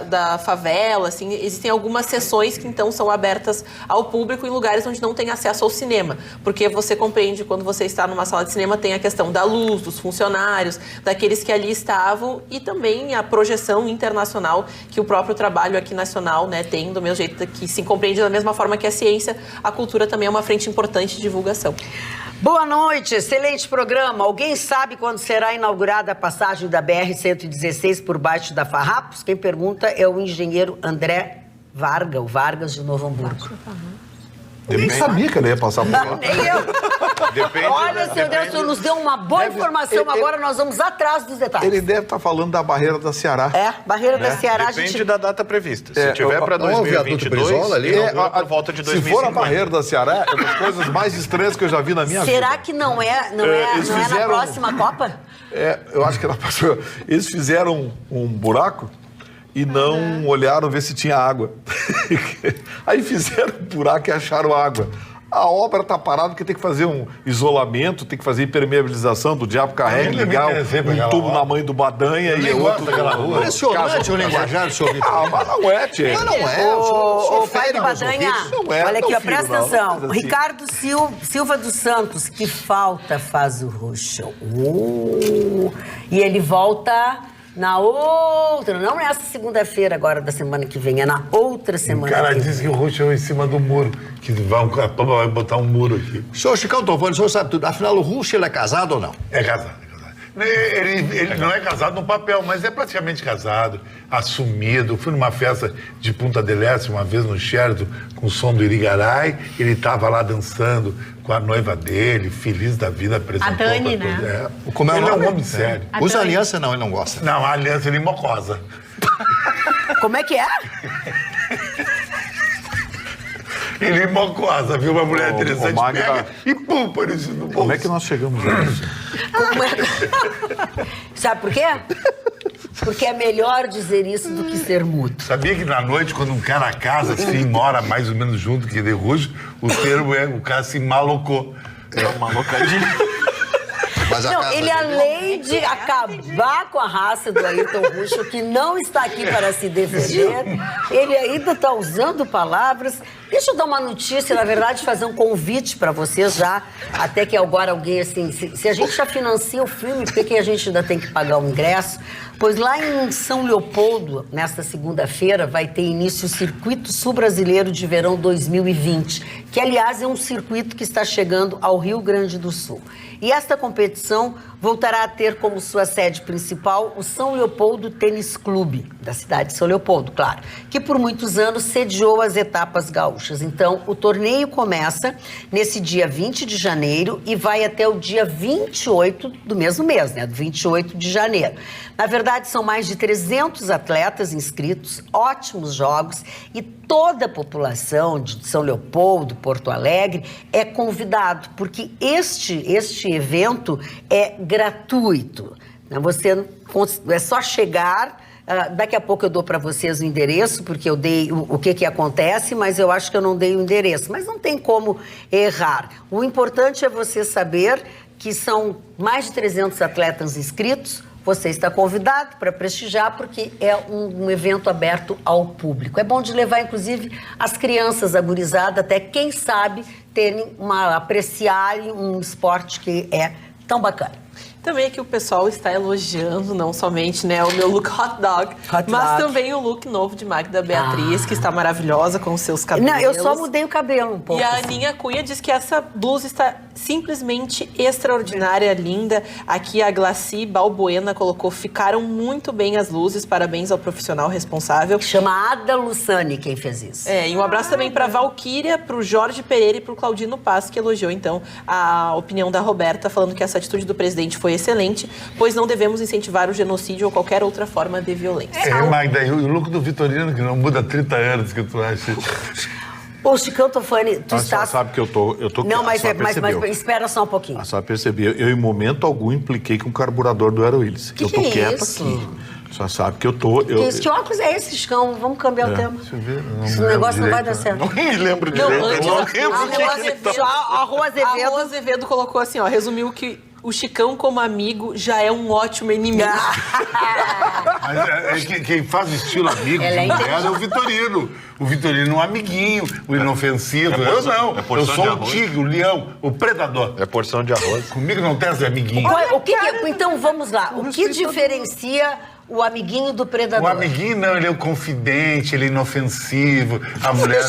da favela, assim, existem algumas sessões que, então, são abertas ao público em lugares onde não tem acesso ao cinema. Porque você compreende, quando você está numa sala de cinema, tem a questão da luz, dos funcionários, daqueles que ali estavam e também a projeção internacional que o próprio trabalho aqui nacional, né, tem, do meu jeito, que se compreende da mesma forma que a ciência, a cultura também é uma frente importante de divulgação. Boa noite, excelente programa. Alguém sabe quando será inaugurada a passagem da BR-116 por baixo da Farrapos? Quem pergunta é o engenheiro André Varga, o Vargas de Novo Hamburgo. Eu nem sabia que ele ia passar por lá. Nem eu. Depende, Olha, seu Deus, o senhor nos deu uma boa informação, agora nós vamos atrás dos detalhes. Ele deve estar falando da barreira da Ceará. Barreira da Ceará, Depende da data prevista. Se tiver para o viaduto Brizola ali, inaugura por volta de 2050. Se for a barreira da Ceará, é uma das coisas mais estranhas que eu já vi na minha vida. Será que não é na próxima Copa? Eu acho que ela passou. Eles fizeram um buraco e não olharam ver se tinha água. Aí fizeram um buraco e acharam água. A obra está parada porque tem que fazer um isolamento, tem que fazer impermeabilização do diabo carrega, ligar um tubo na mãe do Badanha e outro daquela rua. Impressionante o linguajar, senhor Vitor. Mas não é, Tchê. Não é. Ô, pai do Badanha, olha aqui, ó, presta atenção. Assim. Ricardo Silva dos Santos, que falta faz o roxo. E ele volta na outra, não nessa segunda-feira agora da semana que vem, é na outra semana. O cara disse que o Russo é em cima do muro, que vai botar um muro aqui. Senhor Chicão Tovani, o senhor sabe tudo. Afinal, o Russo, ele é casado ou não? É casado. Ele não é casado no papel, mas é praticamente casado, assumido. Fui numa festa de Punta del Este uma vez no Sheraton, com o som do Irigaray. Ele estava lá dançando com a noiva dele, feliz da vida, apresentou. A Dani, né? Como é o Ele é nome? um homem sério. Usa aliança não, ele não gosta. Não, a aliança ele mocosa. Como é que é? Ele mocosa, viu uma mulher interessante, Magda, pega e pum, parecido no bolso. Como é que nós chegamos a isso? Sabe por quê? Porque é melhor dizer isso do que ser mudo. Sabia que na noite, quando um cara casa, assim, mora mais ou menos junto que de Russo, o termo é o cara se malocou. É uma malocadinha. Mas Não, ele, além de acabar com a raça do Ayrton Russo, que não está aqui para se defender, ele ainda está usando palavras. Deixa eu dar uma notícia, na verdade, fazer um convite para vocês já, até que agora alguém, assim, se a gente já financia o filme, por que a gente ainda tem que pagar o ingresso? Pois lá em São Leopoldo, nesta segunda-feira, vai ter início o Circuito Sul-Brasileiro de Verão 2020, que, aliás, é um circuito que está chegando ao Rio Grande do Sul. E esta competição voltará a ter como sua sede principal o São Leopoldo Tênis Clube, da cidade de São Leopoldo, claro, que por muitos anos sediou as etapas gaúchas. Então, o torneio começa nesse dia 20 de janeiro e vai até o dia 28 do mesmo mês, né? Do 28 de janeiro. Na verdade, são mais de 300 atletas inscritos, ótimos jogos, e toda a população de São Leopoldo, Porto Alegre, é convidado, porque este evento é gratuito. Você é só chegar. Daqui a pouco eu dou para vocês o endereço, porque eu dei o que acontece, mas eu acho que eu não dei o endereço. Mas não tem como errar. O importante é você saber que são mais de 300 atletas inscritos. Você está convidado para prestigiar, porque é um evento aberto ao público. É bom de levar, inclusive, as crianças, a gurizada, até quem sabe apreciarem um esporte que é tão bacana. Também aqui o pessoal está elogiando não somente, né, o meu look hot dog, mas também o look novo de Magda Beatriz, que está maravilhosa com os seus cabelos. Não, eu só mudei o cabelo um pouco. E a Aninha Cunha diz que essa blusa está simplesmente extraordinária, linda. Aqui a Glaci Balbuena colocou: ficaram muito bem as luzes, parabéns ao profissional responsável. Chama Ada Lussani quem fez isso. E um abraço também para Valquíria, para o Jorge Pereira e para o Claudino Paz, que elogiou então a opinião da Roberta, falando que essa atitude do presidente foi excelente, pois não devemos incentivar o genocídio ou qualquer outra forma de violência. Magda, e o look do Vitorino, que não muda há 30 anos, que tu acha? Ô, Chicão Tofani, tu A estás... senhora sabe que eu tô Não, mas percebeu. espera só um pouquinho. A senhora percebeu. Eu, em momento algum, impliquei com o carburador do Aero Willis. Eu tô que é quieto isso? aqui. A senhora sabe que eu tô... Que óculos é esse, Chicão? Vamos cambiar o tema. Deixa eu ver. Esse negócio não vai dar certo. Não me lembro Não, direito. antes, Eu não a lembro Rô o que que Azevedo- A Rô Azevedo... A Rô Azevedo colocou assim, ó, resumiu que o Chicão como amigo já é um ótimo inimigo. Mas quem faz o estilo amigo de Ela é mulher é o Vitorino. O Vitorino é um amiguinho, o inofensivo. Eu não. Eu porção de sou o arroz. tigre, o leão, o predador. É porção de arroz. Comigo não tem esse amiguinho. Então, vamos lá. O que diferencia o amiguinho do predador? O amiguinho não, ele é o confidente, ele é inofensivo. A mulher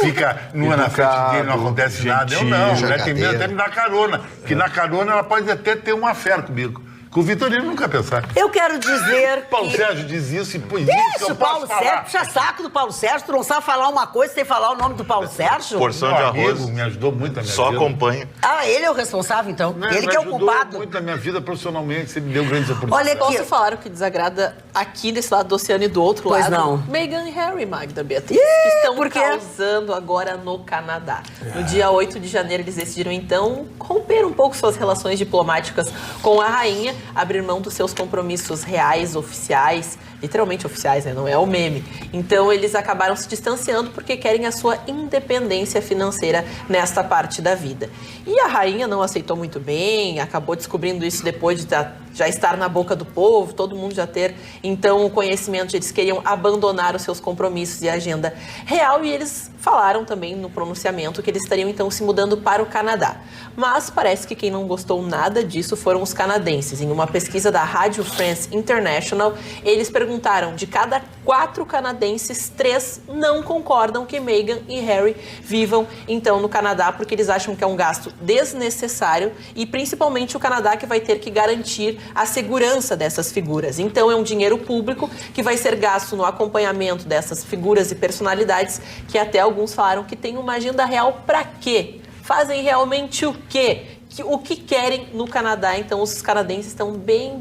fica nua na frente dele, não acontece nada. Eu não, a mulher tem medo até me dar carona. Porque na carona ela pode até ter uma fé comigo. Com o Vitorino nunca pensar. Eu quero dizer Paulo que... Sérgio diz isso e põe Isso, Paulo Sérgio, puxa saco do Paulo Sérgio. Tu não sabe falar uma coisa sem falar o nome do Paulo Sérgio? Porção de arroz. Me ajudou muito a minha Só vida. acompanha. Ah, ele é o responsável, então. Ele que é o culpado. Muito na minha vida profissionalmente, você me deu grandes oportunidades. Olha aqui. Posso falar o que desagrada aqui desse lado do oceano e do outro Pois lado? não. Meghan e Harry, Magda Beatriz, que estão por quê? causando agora no Canadá. No dia 8 de janeiro, eles decidiram, então, romper um pouco suas relações diplomáticas com a rainha, abrir mão dos seus compromissos reais, oficiais, literalmente oficiais, né? Não é o meme. Então, eles acabaram se distanciando porque querem a sua independência financeira nesta parte da vida. E a rainha não aceitou muito bem, acabou descobrindo isso depois de já estar na boca do povo, todo mundo já ter, então, o conhecimento de eles queriam abandonar os seus compromissos e agenda real, e eles falaram também no pronunciamento que eles estariam, então, se mudando para o Canadá. Mas parece que quem não gostou nada disso foram os canadenses. Em uma pesquisa da Rádio France International, eles perguntaram, de cada 4 canadenses, 3 não concordam que Meghan e Harry vivam, então, no Canadá, porque eles acham que é um gasto desnecessário e, principalmente, o Canadá que vai ter que garantir a segurança dessas figuras. Então, é um dinheiro público que vai ser gasto no acompanhamento dessas figuras e personalidades que até alguns falaram que tem uma agenda real para quê? Fazem realmente o quê? O que querem no Canadá. Então, os canadenses estão bem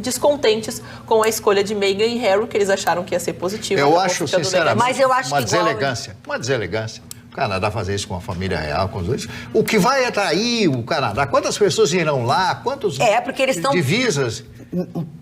descontentes com a escolha de Meghan e Harry, que eles acharam que ia ser positivo. Eu acho, sinceramente, Mas eu acho uma que igual- deselegância. Uma deselegância. O Canadá fazer isso com a família real, com os dois. O que vai atrair o Canadá? Quantas pessoas irão lá? Quantos Porque eles estão... divisas?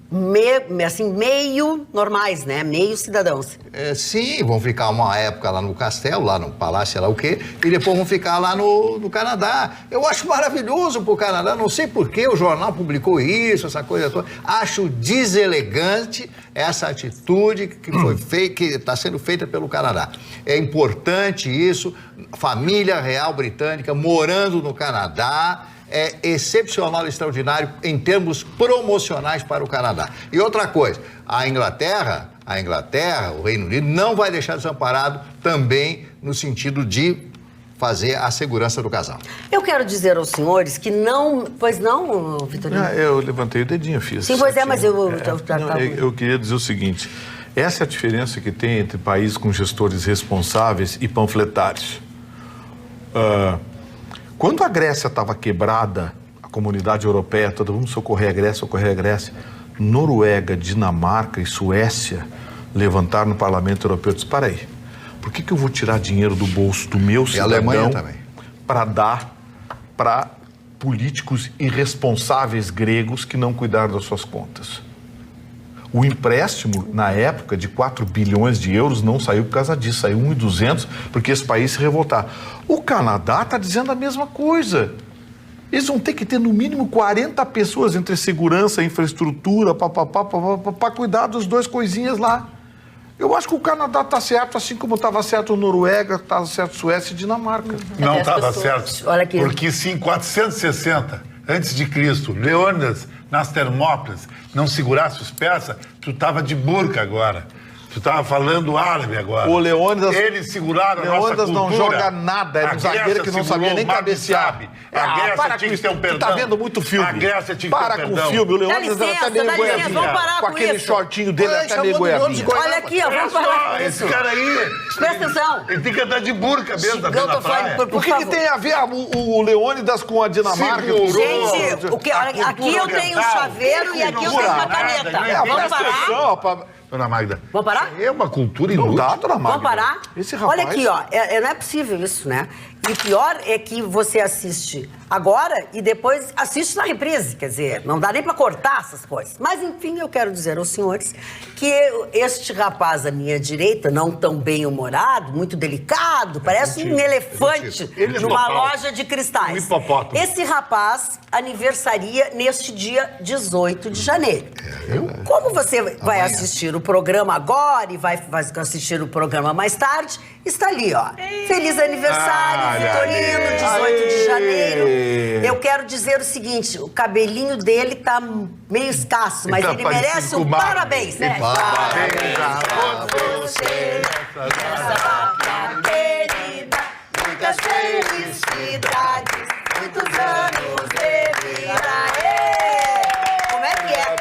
Meio normais, né? Meio cidadãos. Sim, vão ficar uma época lá no castelo, lá no palácio, sei lá o quê, e depois vão ficar lá no Canadá. Eu acho maravilhoso pro Canadá, não sei por que o jornal publicou isso, essa coisa toda. Acho deselegante essa atitude que foi feita, que está sendo feita pelo Canadá. É importante isso, família real britânica morando no Canadá, é excepcional, extraordinário em termos promocionais para o Canadá. E outra coisa, a Inglaterra, o Reino Unido, não vai deixar desamparado também no sentido de fazer a segurança do casal. Eu quero dizer aos senhores que não... Pois não, Vitorino? Eu levantei o dedinho, fiz. Sim, pois é, mas eu queria dizer o seguinte, essa é a diferença que tem entre países com gestores responsáveis e panfletários. Quando a Grécia estava quebrada, a comunidade europeia, todo mundo socorrer a Grécia, Noruega, Dinamarca e Suécia levantaram no Parlamento Europeu e disseram, para aí, por que eu vou tirar dinheiro do bolso do meu cidadão para dar para políticos irresponsáveis gregos que não cuidaram das suas contas? O empréstimo, na época, de 4 bilhões de euros não saiu por causa disso, saiu 1.200 porque esse país se revoltar. O Canadá está dizendo a mesma coisa. Eles vão ter que ter no mínimo 40 pessoas entre segurança, infraestrutura, para cuidar dos 2 coisinhas lá. Eu acho que o Canadá está certo, assim como estava certo a Noruega, estava certo Suécia e Dinamarca. Não estava certo, Olha aqui. porque se em 460 a.C., Leônidas, nas Termópilas, não segurasse os persas, tu estava de burca agora. Tu estava falando árabe agora. O Leônidas... Eles seguraram a nossa Leônidas cultura. não joga nada, era um zagueiro que não sabia nem cabecear. A Grécia tinha que ter um perdão. Tu tá vendo muito filme. A Grécia tinha que ter Para perdão. com o filme, o Leônidas era até meio goiabinha. Vamos parar com aquele isso. shortinho dele até meio goiabinha. Olha aqui, ó, vamos falar com Esse isso. cara aí... Presta atenção. Ele tem que andar de burca mesmo, Chicão, dentro da tô falando praia. por O que favor. tem a ver o Leônidas com a Dinamarca? Segurou. Gente, olha, aqui eu tenho um chaveiro e aqui eu tenho uma caneta. Nada, Vamos parar? Atenção, dona Magda. Vamos parar? É uma cultura Não inútil. dá, dona Magda. Vamos parar? Esse rapaz... Olha aqui, ó. Não é possível isso, né? E o pior é que você assiste agora e depois assiste na reprise. Quer dizer, não dá nem pra cortar essas coisas. Mas, enfim, eu quero dizer aos senhores que este rapaz à minha direita, não tão bem-humorado, muito delicado, parece um elefante Ele é numa total. loja de cristais. Um hipopótamo. Esse rapaz aniversaria neste dia 18 de janeiro. Como você vai assistir o programa agora e vai assistir o programa mais tarde, está ali, ó. Feliz aniversário, Vitorino, 18 de janeiro. Eu quero dizer o seguinte, o cabelinho dele tá meio escasso, mas tá ele parecido merece com um o Marlon. parabéns, né? Parabéns a você, nessa data querida, muitas felicidades, muitos anos de vida. Como é que é?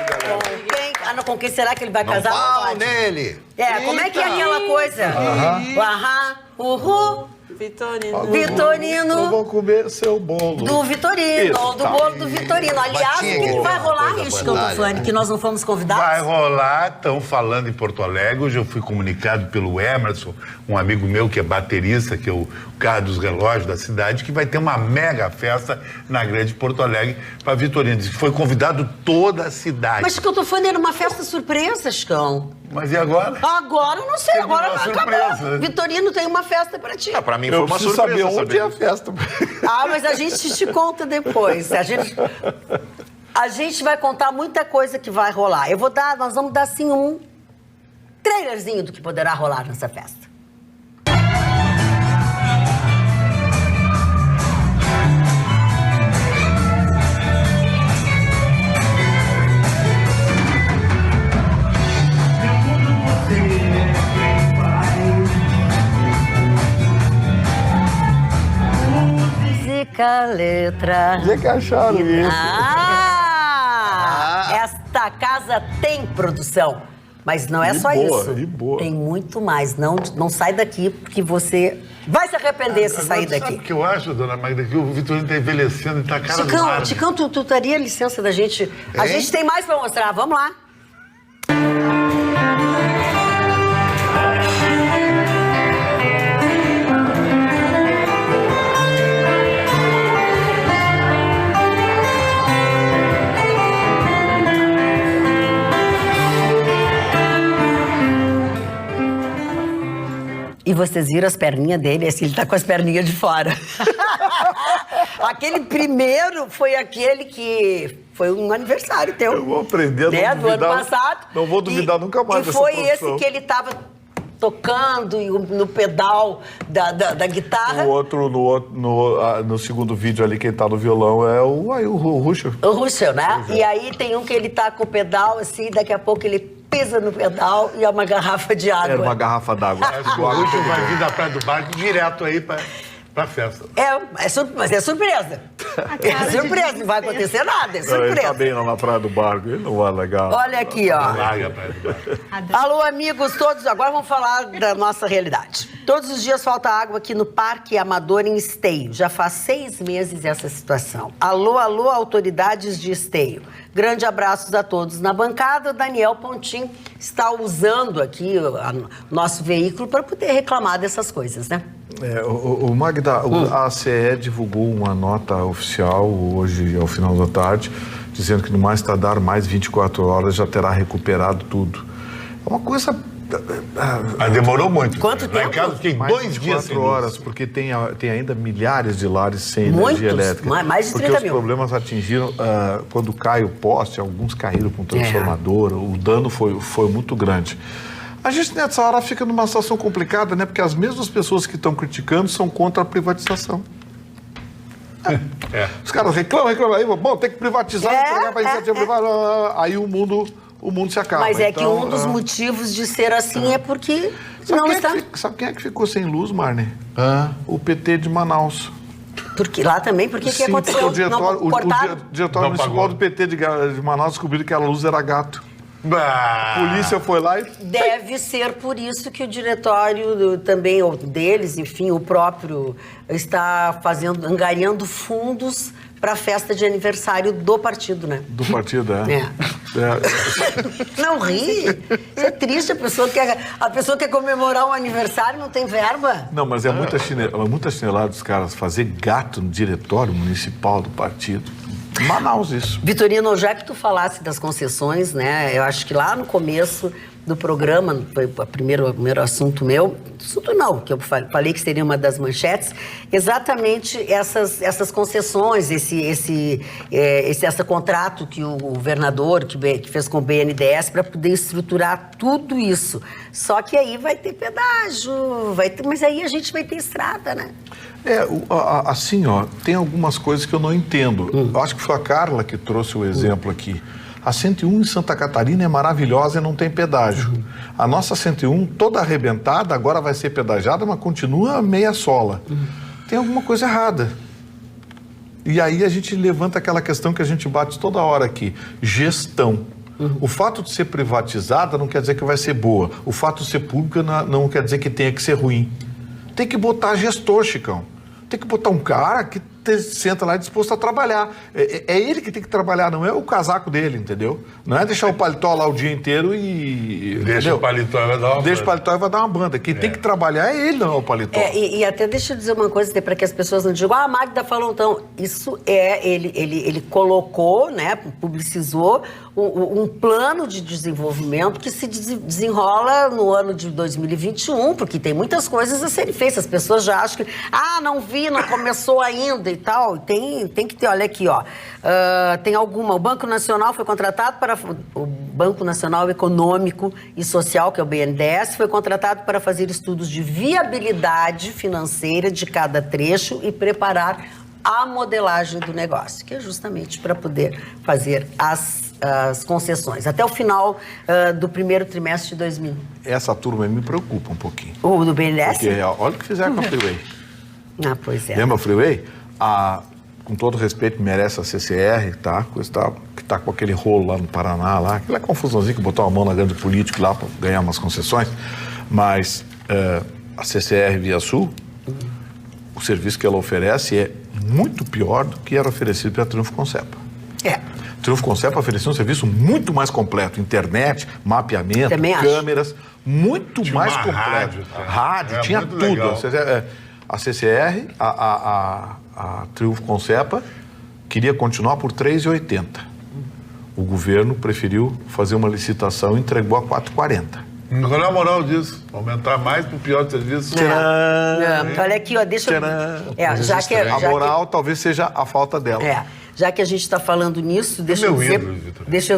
Com quem será que ele vai casar? Pau nele. Como é que é aquela coisa? Aham, uhul. Vitorino. Vitorino. Eu vou comer seu bolo. Do Vitorino, Isso, do tá. bolo do Vitorino. Aliás, o tinha que que vai ter rolar uma isso, coisa Chico Fane, que nós não fomos Vai convidados? rolar, estão falando em Porto Alegre. Hoje eu fui comunicado pelo Emerson, um amigo meu que é baterista, que é o cara dos relógios da cidade, que vai ter uma mega festa na grande Porto Alegre para Vitorino. Diz que foi convidado toda a cidade. Mas Chico Fane era uma festa surpresa, Chicão. Mas e agora? Agora eu não sei, Teve agora uma acabou. surpresa. Vitorino tem uma festa pra ti. Pra mim foi Eu uma preciso surpresa. saber onde é a disso. festa. Ah, mas a gente te conta depois. A gente vai contar muita coisa que vai rolar. Nós vamos dar assim um trailerzinho do que poderá rolar nessa festa. Música, letra. Onde é que acharam isso? Esta casa tem produção. Mas não é E só boa, isso. e boa. Tem muito mais. Não sai daqui, porque você vai se arrepender se sair Agora, daqui. Sabe o que eu acho, dona Magda? Que o Vitorino está envelhecendo e está cara do mar. Chicão, tu daria licença da gente? A gente tem mais pra mostrar. Vamos lá. E vocês viram as perninhas dele, assim, ele tá com as perninhas de fora. Aquele primeiro foi aquele que foi um aniversário teu. Eu vou aprender a não né? Do ano duvidar. passado. Não vou duvidar nunca mais E dessa foi produção. esse que ele tava tocando no pedal da guitarra. O outro, no segundo vídeo ali, quem tá no violão é o Russell. O Russell, né? E aí tem um que ele tá com o pedal, assim, daqui a pouco ele pisa no pedal e é uma garrafa de água. Era uma garrafa d'água. Acho que o Russo vai vir da Praia do Barco direto aí pra festa. Mas é surpresa. É surpresa, não vai acontecer nada, é Não, ele surpresa. tá bem lá na Praia do Barco, ele não vai legal. Olha aqui, ó. Larga a Praia do Barco. Alô, amigos, todos. Agora vamos falar da nossa realidade. Todos os dias falta água aqui no Parque Amador em Esteio. Já faz 6 meses essa situação. Alô, autoridades de Esteio. Grande abraços a todos. Na bancada, o Daniel Pontin está usando aqui o nosso veículo para poder reclamar dessas coisas, né? O Magda, a ACE divulgou uma nota oficial hoje, ao final da tarde, dizendo que no mais tardar mais 24 horas já terá recuperado tudo. É uma coisa... Mas demorou muito. Quanto Lá em tempo? casa fiquei Mais 2 dias sem 24 luz. horas, porque tem ainda milhares de lares sem Muitos, energia elétrica. mais de 30 porque mil. os problemas atingiram, quando cai o poste, alguns caíram com o transformador, o dano foi muito grande. A gente nessa hora fica numa situação complicada, né? Porque as mesmas pessoas que estão criticando são contra a privatização. Os caras reclamam, aí, bom, tem que privatizar, entregar para a iniciativa privada, aí o mundo se acaba. Mas é que Então, um dos motivos de ser assim é porque Sabe quem é que ficou sem luz, Marne? O PT de Manaus. Porque lá também, porque que Sim, aconteceu? porque o diretório Não cortaram? diretório Não municipal pagou. do PT de Manaus descobriu que aquela luz era gato. A polícia foi lá e... Deve ser por isso que o diretório também, ou deles, enfim, o próprio, está angariando fundos para a festa de aniversário do partido, né? Do partido, é. Não ri. Isso é triste. A pessoa quer comemorar um aniversário, não tem verba. Não, mas é muita chinelada dos caras fazer gato no diretório municipal do partido. Manaus, isso. Vitorino, já que tu falasse das concessões, né? Eu acho que lá no começo do programa, foi o primeiro assunto meu, que eu falei que seria uma das manchetes, exatamente essas concessões, esse contrato que o governador que fez com o BNDES para poder estruturar tudo isso. Só que aí vai ter pedágio, mas aí a gente vai ter estrada, né? Assim, ó, tem algumas coisas que eu não entendo. Eu acho que foi a Carla que trouxe o exemplo aqui. A 101 em Santa Catarina é maravilhosa e não tem pedágio. A nossa 101, toda arrebentada, agora vai ser pedagiada, mas continua meia sola. Tem alguma coisa errada. E aí a gente levanta aquela questão que a gente bate toda hora aqui. Gestão. O fato de ser privatizada não quer dizer que vai ser boa. O fato de ser pública não quer dizer que tenha que ser ruim. Tem que botar gestor, Chicão. Tem que botar um cara que senta lá disposto a trabalhar. É ele que tem que trabalhar, não é o casaco dele, entendeu? Não é deixar o paletó lá o dia inteiro e... Deixa o paletó e vai dar uma banda. Deixa o paletó e vai dar uma banda. Quem tem que trabalhar é ele, não é o paletó. E até deixa eu dizer uma coisa, para que as pessoas não digam, a Magda falou então. Isso ele colocou, né, publicizou um plano de desenvolvimento que se desenrola no ano de 2021, porque tem muitas coisas a serem feitas. As pessoas já acham que, não vi, não começou ainda e tal. Tem que ter, olha aqui, ó. Tem alguma. O Banco Nacional foi contratado para... O Banco Nacional Econômico e Social, que é o BNDES, foi contratado para fazer estudos de viabilidade financeira de cada trecho e preparar a modelagem do negócio, que é justamente para poder fazer as concessões, até o final do primeiro trimestre de 2000. Essa turma me preocupa um pouquinho. O do BNDES? Porque olha o que fizeram com a Freeway. Pois é. Lembra a Freeway? Com todo respeito, merece a CCR, tá? Que tá com aquele rolo lá no Paraná, lá. Aquela confusãozinha que botou a mão na grande política lá para ganhar umas concessões. Mas a CCR Via Sul, o serviço que ela oferece é muito pior do que era oferecido pela Triunfo Concepa. Triunfo Concepa oferecia um serviço muito mais completo. Internet, mapeamento, câmeras, muito mais completo. Rádio, tinha tudo. Legal. A CCR, a Triunfo Concepa, queria continuar por R$ 3,80. O governo preferiu fazer uma licitação e entregou a R$ 4,40. Qual é a moral disso? Aumentar mais pro pior serviço? Olha aqui, ó, deixa eu... A moral talvez seja a falta dela. Já que a gente está falando nisso, deixa eu dizer...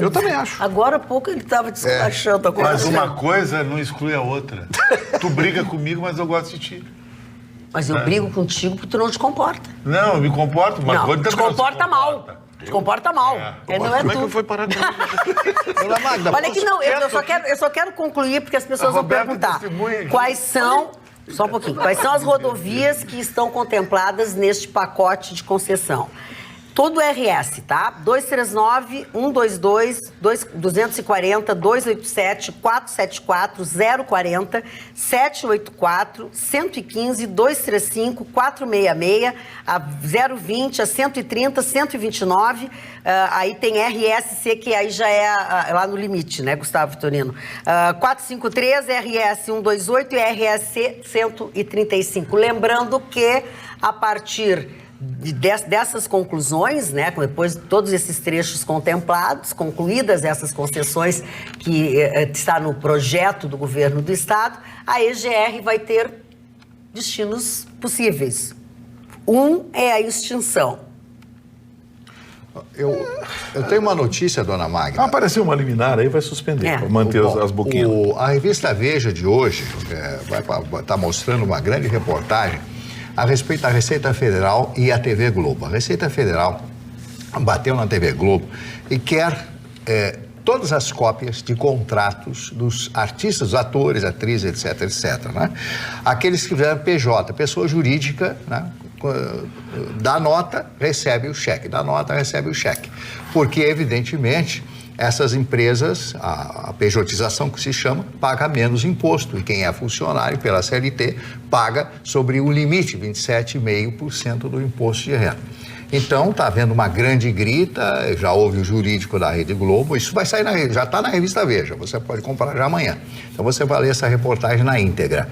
Eu também acho. Agora há pouco ele estava despachando. Mas uma coisa não exclui a outra. Tu briga comigo, mas eu gosto de ti. Mas eu brigo contigo porque tu não te comporta. Não, eu me comporto. Mas não, te comporta mal. Te comporta mal. Não é Como tu. é que foi parar de... Olha aqui, não, eu só quero concluir porque as pessoas vão perguntar quais são... Só um pouquinho. Quais são as rodovias que estão contempladas neste pacote de concessão? Todo o RS, tá? 239, 122, 240, 287, 474, 040, 784, 115, 235, 466, a 020, a 130, 129. Aí tem RSC, que aí já é lá no limite, né, Gustavo Vitorino? 453, RS 128 e RSC 135. Lembrando que a partir dessas conclusões, né, depois de todos esses trechos contemplados, concluídas essas concessões que está no projeto do governo do estado, a EGR vai ter destinos possíveis. Um é a extinção. Eu tenho uma notícia, dona Magda. Apareceu uma liminar aí, vai suspender, para manter as boquinhas. A revista Veja de hoje vai estar mostrando uma grande reportagem a respeito da Receita Federal e a TV Globo. A Receita Federal bateu na TV Globo e quer todas as cópias de contratos dos artistas, atores, atrizes, etc, né? Aqueles que fizeram PJ, pessoa jurídica, né? Dá nota, recebe o cheque. Dá nota, recebe o cheque. Porque, evidentemente, essas empresas, a pejotização que se chama, paga menos imposto. E quem é funcionário pela CLT paga sobre o limite, 27,5% do imposto de renda. Então, está havendo uma grande grita, já houve o jurídico da Rede Globo, isso vai sair, já está na revista Veja, você pode comprar já amanhã. Então, você vai ler essa reportagem na íntegra.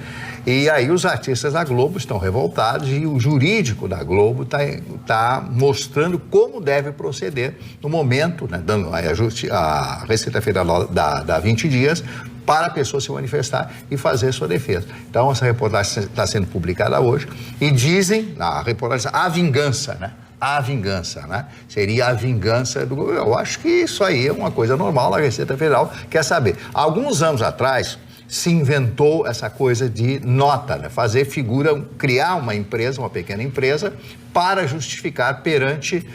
E aí os artistas da Globo estão revoltados e o jurídico da Globo está mostrando como deve proceder no momento, né, dando a Receita Federal dá 20 dias para a pessoa se manifestar e fazer sua defesa. Então, essa reportagem está sendo publicada hoje e dizem, na reportagem, a vingança, né? A vingança, né? Seria a vingança do governo. Eu acho que isso aí é uma coisa normal, a Receita Federal quer saber. Alguns anos atrás, se inventou essa coisa de nota, né? Fazer figura, criar uma empresa, uma pequena empresa, para justificar perante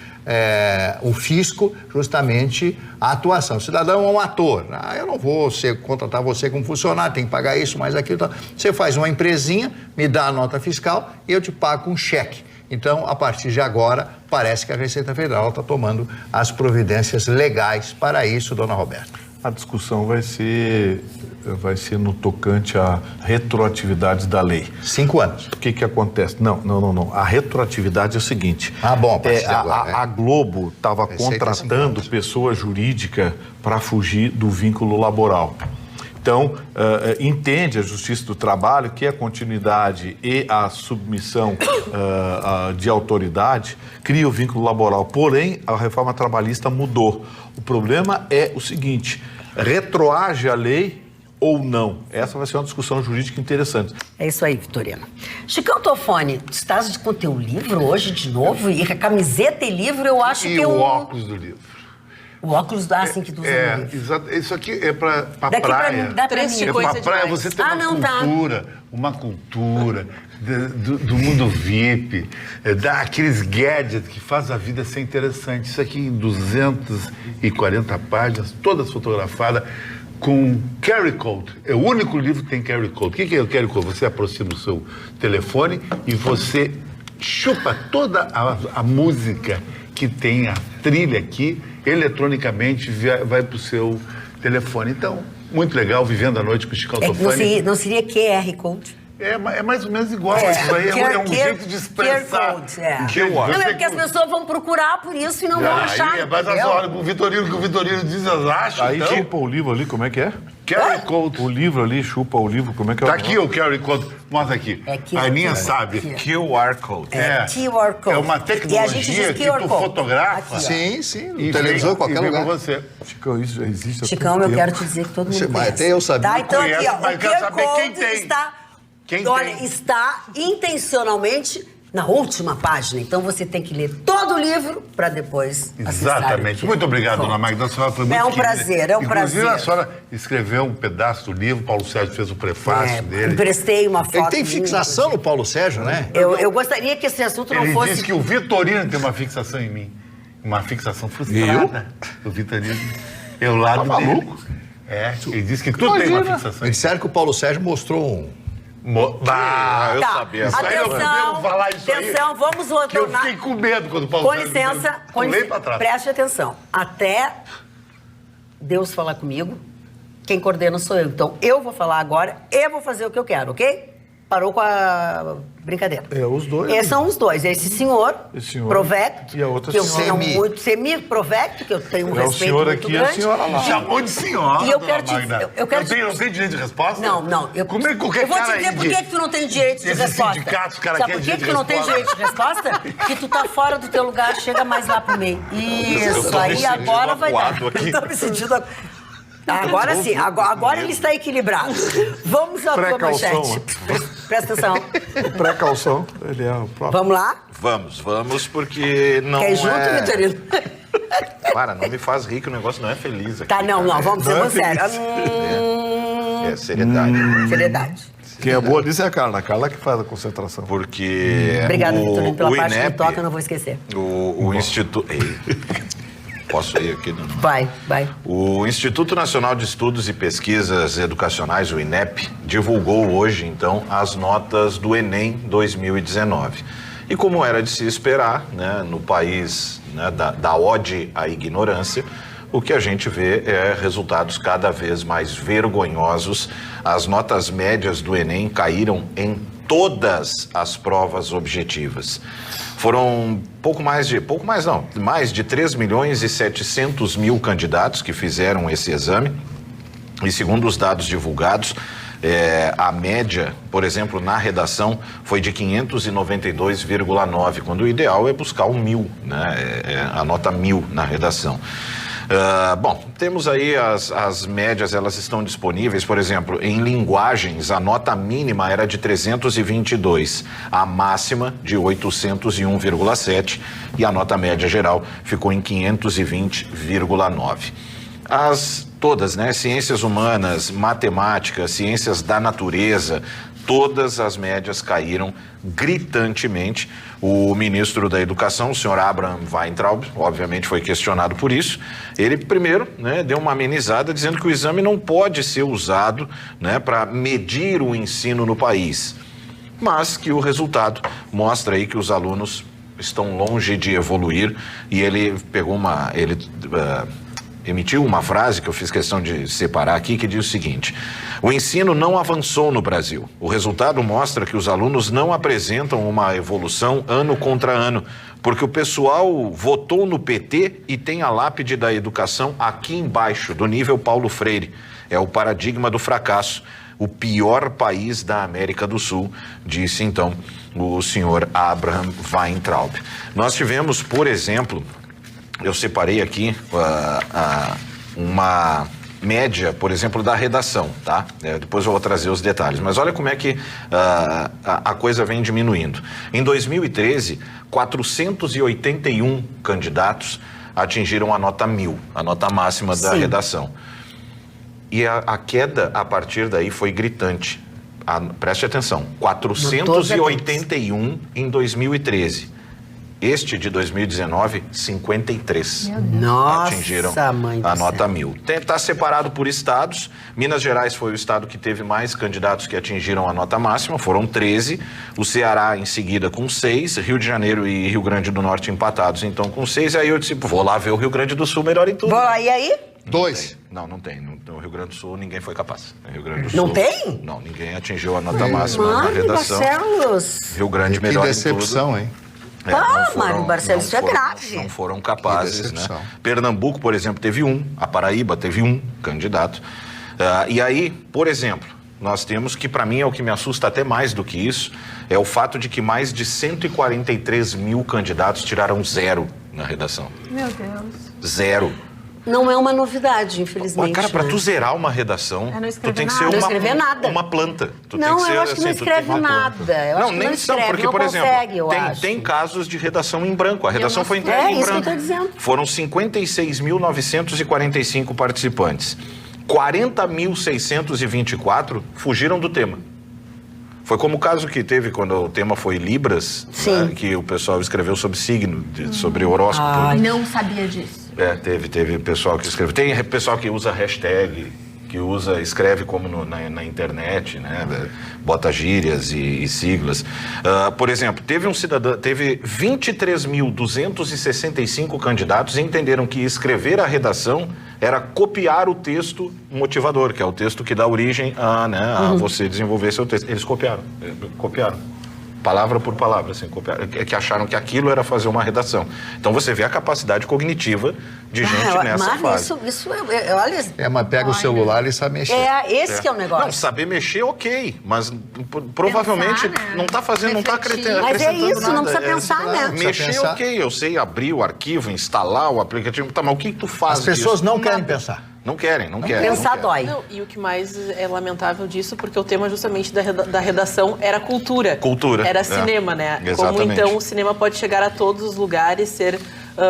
o fisco justamente a atuação. O cidadão é um ator. Eu não vou contratar você como funcionário, tem que pagar isso, mais aquilo. Então, você faz uma empresinha, me dá a nota fiscal e eu te pago com um cheque. Então, a partir de agora, parece que a Receita Federal está tomando as providências legais para isso, dona Roberta. A discussão vai ser no tocante à retroatividade da lei. 5 anos. O que acontece? Não. A retroatividade é o seguinte. Bom, a Globo estava contratando pessoa jurídica para fugir do vínculo laboral. Então, entende a Justiça do Trabalho que a continuidade e a submissão de autoridade cria o vínculo laboral. Porém, a reforma trabalhista mudou. O problema é o seguinte, retroage a lei ou não? Essa vai ser uma discussão jurídica interessante. É isso aí, Vitorino. Chicão Tofone, tu estás com o teu livro hoje de novo? E a camiseta e livro, eu acho que E o óculos do livro. O óculos assim que tu usa no livro. Exato. Isso aqui é pra Daqui praia. dá pra Três mim. É coisa pra praia, demais. você tem uma cultura do mundo VIP, daqueles gadgets que faz a vida ser interessante. Isso aqui em 240 páginas, todas fotografadas, com QR Code. É o único livro que tem QR Code. O que é o QR Code? Você aproxima o seu telefone e você chupa toda a música que tem, a trilha aqui, eletronicamente vai para o seu telefone. Então, muito legal, vivendo a noite com o Chicão Tofone. Não seria QR Code? É mais ou menos igual. Isso aí é um jeito de expressar. QR Code, é. Não, é porque as pessoas vão procurar por isso e não vão achar. Mas olha, o que o Vitorino diz, elas acham. Aí então, chupa o livro ali, como é que é? QR Code. O livro ali, chupa o livro, como é que é? Tá aqui o QR Code. Mostra aqui. A Aninha sabe. QR Code. QR Code. É uma E a tecnologia gente diz que QR tu Code. fotografa. Aqui, Sim, no televisor, qualquer lugar. Pra você. Chicão, isso já existe há Chicão, tanto eu tempo. quero te dizer que todo mundo conhece. Até eu sabia. Tá, então Conhece, aqui, ó, mas o eu quero QR saber quem Code tem. está... Quem Olha, tem? está intencionalmente na última página. Então você tem que ler todo o livro para depois acessar. Exatamente. Muito obrigado, dona Magda. A senhora foi muito É um querida. prazer, é um Inclusive, prazer. a senhora escreveu um pedaço do livro, Paulo Sérgio fez o prefácio dele. Emprestei uma foto. Ele tem minha, fixação no Paulo Sérgio, né? Eu gostaria que esse assunto não Ele fosse... disse que o Vitorino tem uma fixação em mim. Uma fixação frustrada. O Vitorino é o lado Tá dele. maluco? Ele disse que tu tem uma fixação Me em disseram que o Paulo Sérgio mostrou um... Eu sabia. Isso aí eu devo falar isso aí, atenção, vamos que eu retornar. fiquei com medo quando o Paulo Com Sérgio licença, pulei pra trás. preste atenção. Até Deus falar comigo, quem coordena sou eu. Então, eu vou falar agora e vou fazer o que eu quero, ok? Parou com a brincadeira. Os dois. Esses são os dois. Esse senhor, provecto, e a outra que eu senhora. tenho muito, semi-provecto, que eu tenho um É o respeito senhor muito aqui e a grande. senhora lá. Chamou de senhora, E eu dona quero te Magda. dizer- eu quero te- não tenho direito de resposta? Não. Como é que qualquer Eu vou cara te dizer aí por que tu não tem direito de Esses resposta. sindicatos, cara, Sabe quer por que direito tu de não tem resposta? direito de resposta? Porque tu tá fora do teu lugar, chega mais lá pro meio. Isso, tô me aí sentindo agora vai dar. acuado aqui. Eu tô me sentindo... Agora sim, agora ele está equilibrado. Vamos à tua Precaução, manchete. Presta atenção. Precaução, ele é o próprio. Vamos lá? Vamos, porque não Quer ir junto, Vitorino? Para, não me faz rir que o negócio não é feliz aqui. Tá, não, vamos ser Não é muito sérios. É seriedade. Seriedade. Quem é boa nisso é a Carla que faz a concentração. Porque Obrigada, Vitorino, pela parte que me INEP, toca, eu não vou esquecer. o Instituto... Ei, posso ir aqui? Não? Vai. O Instituto Nacional de Estudos e Pesquisas Educacionais, o INEP, divulgou hoje, então, as notas do Enem 2019. E como era de se esperar, né, no país, né, da ode à ignorância, o que a gente vê é resultados cada vez mais vergonhosos. As notas médias do Enem caíram em todas as provas objetivas. Foram mais de 3 milhões e 700 mil candidatos que fizeram esse exame. E segundo os dados divulgados, a média, por exemplo, na redação foi de 592,9, quando o ideal é buscar 1.000, né? A nota 1.000 na redação. Bom, temos aí as médias, elas estão disponíveis. Por exemplo, em linguagens, a nota mínima era de 322, a máxima de 801,7 e a nota média geral ficou em 520,9. Todas, né? Ciências humanas, matemática, ciências da natureza, todas as médias caíram gritantemente. O ministro da Educação, o senhor Abraham Weintraub, obviamente foi questionado por isso. Ele primeiro, né, deu uma amenizada dizendo que o exame não pode ser usado, né, para medir o ensino no país, mas que o resultado mostra aí que os alunos estão longe de evoluir. E ele emitiu uma frase que eu fiz questão de separar aqui, que diz o seguinte: o ensino não avançou no Brasil. O resultado mostra que os alunos não apresentam uma evolução ano contra ano, porque o pessoal votou no PT e tem a lápide da educação aqui embaixo, do nível Paulo Freire. É o paradigma do fracasso. O pior país da América do Sul, disse então o senhor Abraham Weintraub. Nós tivemos, por exemplo, eu separei aqui uma média, por exemplo, da redação, tá? Depois eu vou trazer os detalhes, mas olha como é que a coisa vem diminuindo. Em 2013, 481 candidatos atingiram a nota 1.000, a nota máxima da redação. E a queda a partir daí foi gritante. Preste atenção, 481 em 2013. Este de 2019, 53. Nossa, atingiram mãe a do nota céu. 1.000. Está separado por estados. Minas Gerais foi o estado que teve mais candidatos que atingiram a nota máxima, foram 13. O Ceará em seguida com 6. Rio de Janeiro e Rio Grande do Norte empatados, então com 6. Aí eu disse, vou lá ver o Rio Grande do Sul melhor em tudo. E aí? 2. Não tem. No Rio Grande do Sul ninguém foi capaz. No Rio Grande do Não Sul, tem? Não, ninguém atingiu a nota máxima na Mano, redação. Barcelos. Rio Grande Que melhor em tudo. decepção, hein? Mário Barcelos, isso é grave. Não foram capazes, né? decepção. Pernambuco, por exemplo, teve 1. A Paraíba teve 1 candidato. E aí, por exemplo, nós temos que, para mim, é o que me assusta até mais do que isso, é o fato de que mais de 143 mil candidatos tiraram 0 na redação. Meu Deus. 0. Não é uma novidade, infelizmente. Cara, pra né? tu zerar uma redação, não tu escrever tem que nada. ser Não escrever nada. uma planta. Tu Não, tem que ser, eu acho que não tu tem escreve uma planta. nada. Eu acho que nem não são, escreve, porque, não por exemplo, consegue, eu acho. tem casos de redação em branco. A redação foi entregue em isso que eu branco. tô dizendo. Foram 56.945 participantes. 40.624 fugiram do tema. Foi como o caso que teve quando o tema foi Libras, né, que o pessoal escreveu sobre signo, sobre horóscopo. Não sabia disso. Teve pessoal que escreve. Tem pessoal que usa hashtag, que escreve como na internet, né? Bota gírias e siglas. Por exemplo, teve 23.265 candidatos e entenderam que escrever a redação era copiar o texto motivador, que é o texto que dá origem a você desenvolver seu texto. Eles copiaram. Palavra por palavra, assim, copiaram, que acharam que aquilo era fazer uma redação. Então você vê a capacidade cognitiva de gente nessa fase. Isso olha... Mas pega o celular e sabe mexer. Esse que é o negócio. Não, saber mexer, ok, mas provavelmente Pensar, né? não está fazendo, não está acrescentando Mas é isso, nada. não precisa pensar, né? Mexer, pensar. ok, eu sei abrir o arquivo, instalar o aplicativo, tá, mas o que tu faz As pessoas disso? não querem pensar. Não querem. Pensar dói. Não, e o que mais é lamentável disso, porque o tema justamente da redação era cultura. Cultura. Era cinema, né? Como Exatamente. então o cinema pode chegar a todos os lugares, ser